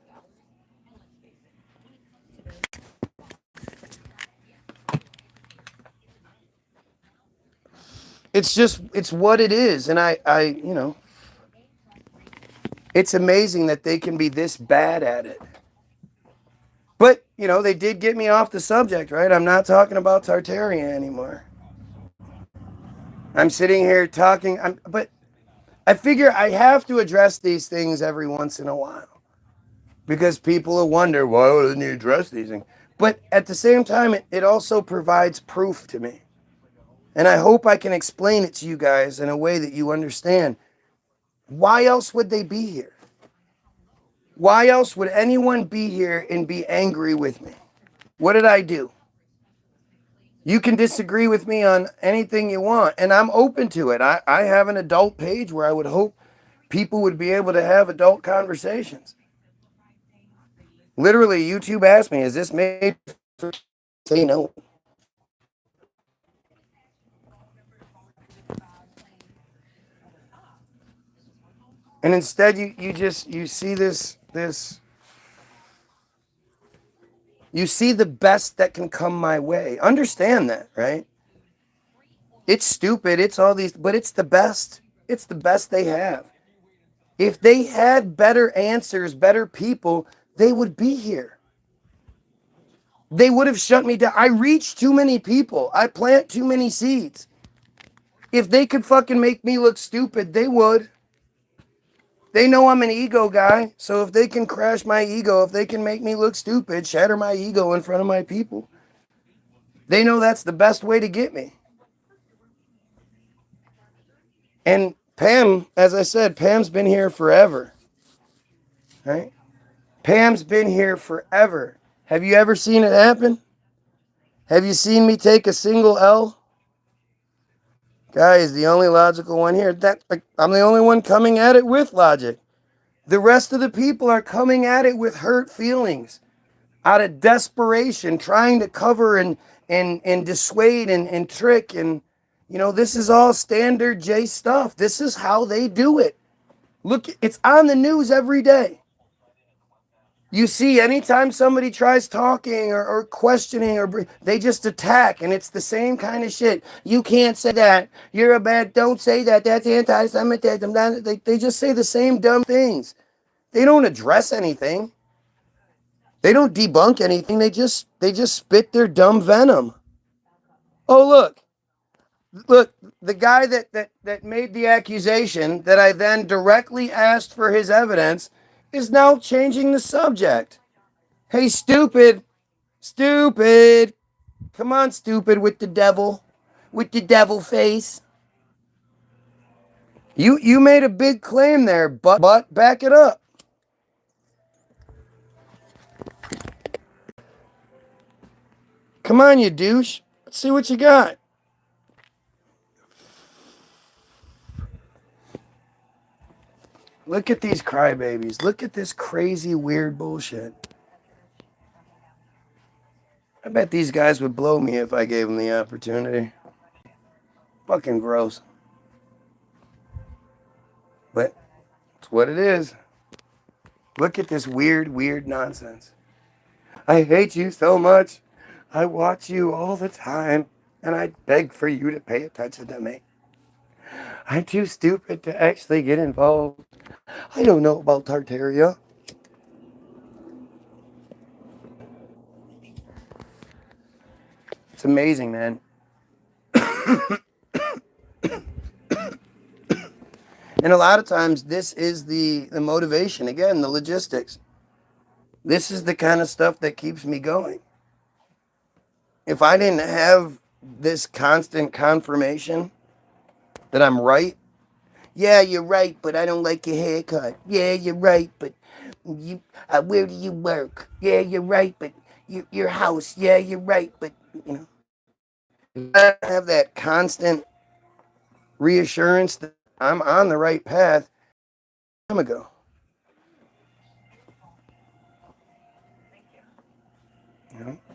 Speaker 1: It's what it is. And I, you know, it's amazing that they can be this bad at it. But, you know, they did get me off the subject, right? I'm not talking about Tartarian anymore. I'm sitting here talking, but I figure I have to address these things every once in a while. Because people will wonder, why wouldn't you address these things? But at the same time, it also provides proof to me. And I hope I can explain it to you guys in a way that you understand. Why else would they be here? Why else would anyone be here and be angry with me? What did I do? You can disagree with me on anything you want, and I'm open to it. I have an adult page where I would hope people would be able to have adult conversations. Literally, YouTube asked me, is this made for... Say no. And instead you see this you see the best that can come my way. Understand that, right? It's stupid, it's all these, but it's the best. It's the best they have. If they had better answers, better people, they would be here. They would have shut me down. I reach too many people. I plant too many seeds. If they could fucking make me look stupid, they would. They know I'm an ego guy, so if they can crash my ego, if they can make me look stupid, shatter my ego in front of my people, they know that's the best way to get me. And Pam, as I said, Pam's been here forever, right? Pam's been here forever. Have you ever seen it happen? Have you seen me take a single L? Guy is the only logical one here. I'm the only one coming at it with logic. The rest of the people are coming at it with hurt feelings, out of desperation, trying to cover and dissuade and trick. And, you know, this is all standard J stuff. This is how they do it. Look, it's on the news every day. You see, anytime somebody tries talking or questioning, they just attack, and it's the same kind of shit. You can't say that. You're a bad, don't say that. That's anti-Semitism. They just say the same dumb things. They don't address anything. They don't debunk anything. They just spit their dumb venom. Oh, look, the guy that made the accusation that I then directly asked for his evidence is now changing the subject. Hey, stupid, come on, stupid, with the devil face. You made a big claim there, but back it up. Come on, you douche. Let's see what you got. Look at these crybabies. Look at this crazy, weird bullshit. I bet these guys would blow me if I gave them the opportunity. Fucking gross. But it's what it is. Look at this weird nonsense. I hate you so much. I watch you all the time, and I beg for you to pay attention to me. I'm too stupid to actually get involved. I don't know about Tartaria. It's amazing, man. And a lot of times, this is the motivation. Again, the logistics. This is the kind of stuff that keeps me going. If I didn't have this constant confirmation that I'm right, yeah, you're right, but I don't like your haircut. Yeah, you're right, but where do you work? Yeah, you're right, but your house. Yeah, you're right, but if I have that constant reassurance that I'm on the right path. Time ago.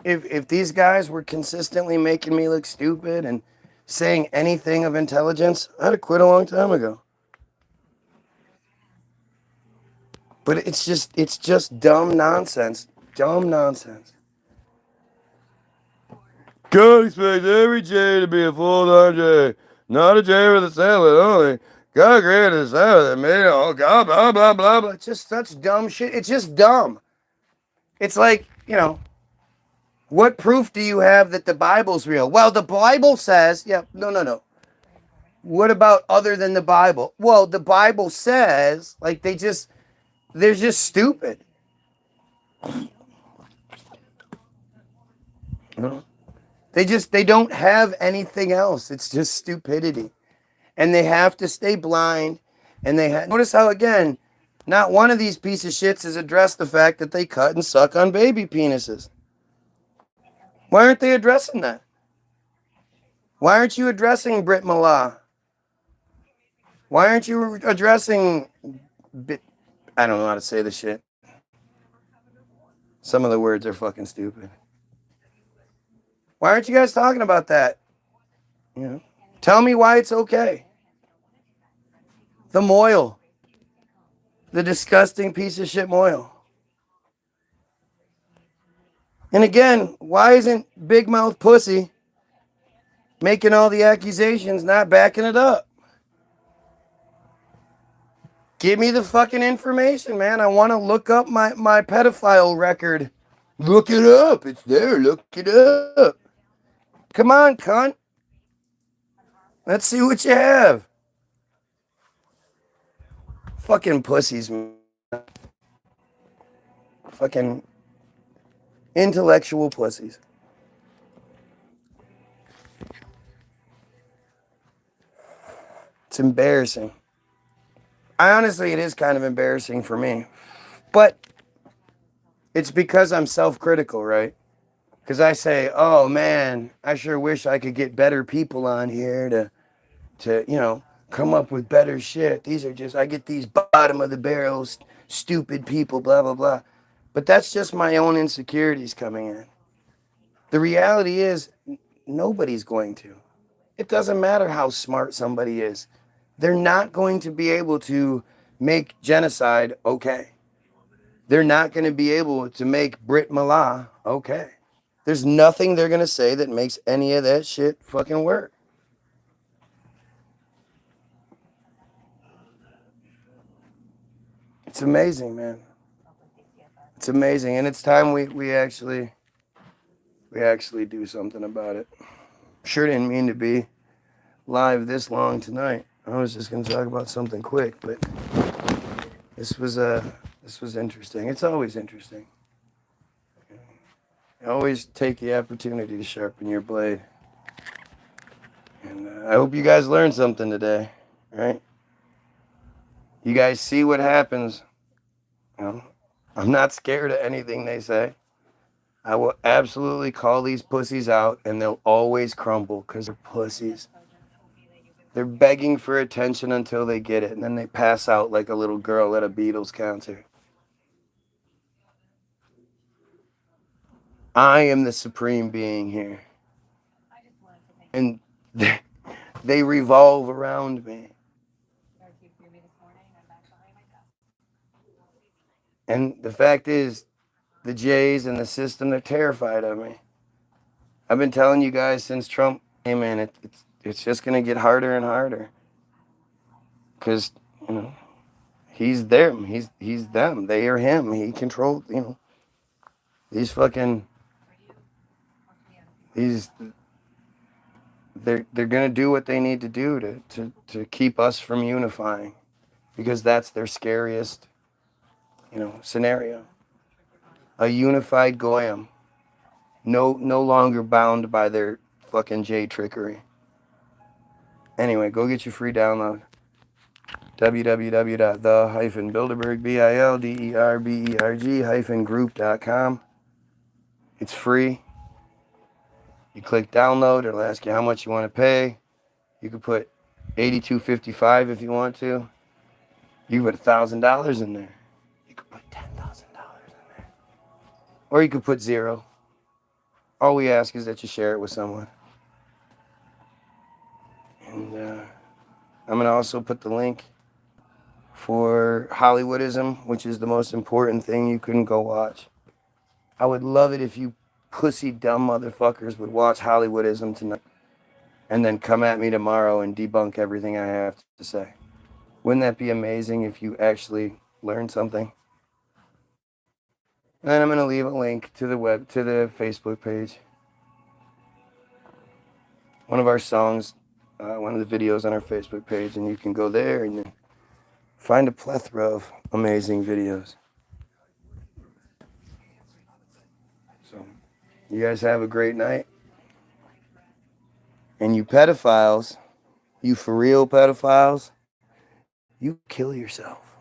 Speaker 1: If these guys were consistently making me look stupid and saying anything of intelligence, I'd have quit a long time ago. But it's just dumb nonsense. Dumb nonsense. God expects every J to be a full-time J, not a J for the Sabbath only. God created the Sabbath and made it all. God, blah, blah, blah, blah. It's just such dumb shit. It's just dumb. It's like, what proof do you have that the Bible's real? Well, the Bible says, no. What about other than the Bible? Well, the Bible says, like, they're just stupid. They don't have anything else. It's just stupidity. And they have to stay blind. And notice how, again, not one of these piece of shits has addressed the fact that they cut and suck on baby penises. Why aren't they addressing that? Why aren't you addressing Brit Milah? Why aren't you addressing I don't know how to say this shit. Some of the words are fucking stupid. Why aren't you guys talking about that? Tell me why it's okay. The moil. The disgusting piece of shit moil. And again, why isn't Big Mouth Pussy making all the accusations, not backing it up? Give me the fucking information, man. I want to look up my pedophile record. Look it up. It's there. Look it up. Come on, cunt. Let's see what you have. Fucking pussies, man. Fucking intellectual pussies. It's embarrassing. It is kind of embarrassing for me. But it's because I'm self-critical, right? Because I say, oh man, I sure wish I could get better people on here to come up with better shit. I get these bottom of the barrel, stupid people, blah, blah, blah. But that's just my own insecurities coming in. The reality is, nobody's going to. It doesn't matter how smart somebody is. They're not going to be able to make genocide okay. They're not going to be able to make Brit Milah okay. There's nothing they're going to say that makes any of that shit fucking work. It's amazing, man. It's amazing, and it's time we actually do something about it. Sure didn't mean to be live this long tonight. I was just gonna talk about something quick, but this was interesting. It's always interesting. Always take the opportunity to sharpen your blade. And I hope you guys learned something today, right? You guys see what happens. You know, I'm not scared of anything they say. I will absolutely call these pussies out, and they'll always crumble because they're pussies. They're begging for attention until they get it, and then they pass out like a little girl at a Beatles concert. I am the supreme being here. And they revolve around me. And the fact is, the Jays and the system, they're terrified of me. I've been telling you guys since Trump came in, it's just going to get harder and harder. Because, you know, he's them. He's them. They are him. He controls, you know, these fucking, they're going to do what they need to do to keep us from unifying. Because that's their scariest, you know, scenario. A unified Goyim. No longer bound by their fucking J trickery. Anyway, go get your free download. www.the-bilderberg-group.com. It's free. You click download. It'll ask you how much you want to pay. You could put $82.55 if you want to. You could put $1,000 in there. You could put $10,000 in there. Or you could put zero. All we ask is that you share it with someone. And I'm going to also put the link for Hollywoodism, which is the most important thing you couldn't go watch. I would love it if you pussy dumb motherfuckers would watch Hollywoodism tonight and then come at me tomorrow and debunk everything I have to say. Wouldn't that be amazing if you actually learned something? And then I'm going to leave a link to the Facebook page. One of our songs, one of the videos on our Facebook page, and you can go there and find a plethora of amazing videos. So, you guys have a great night. And you pedophiles, you for real pedophiles, you kill yourself.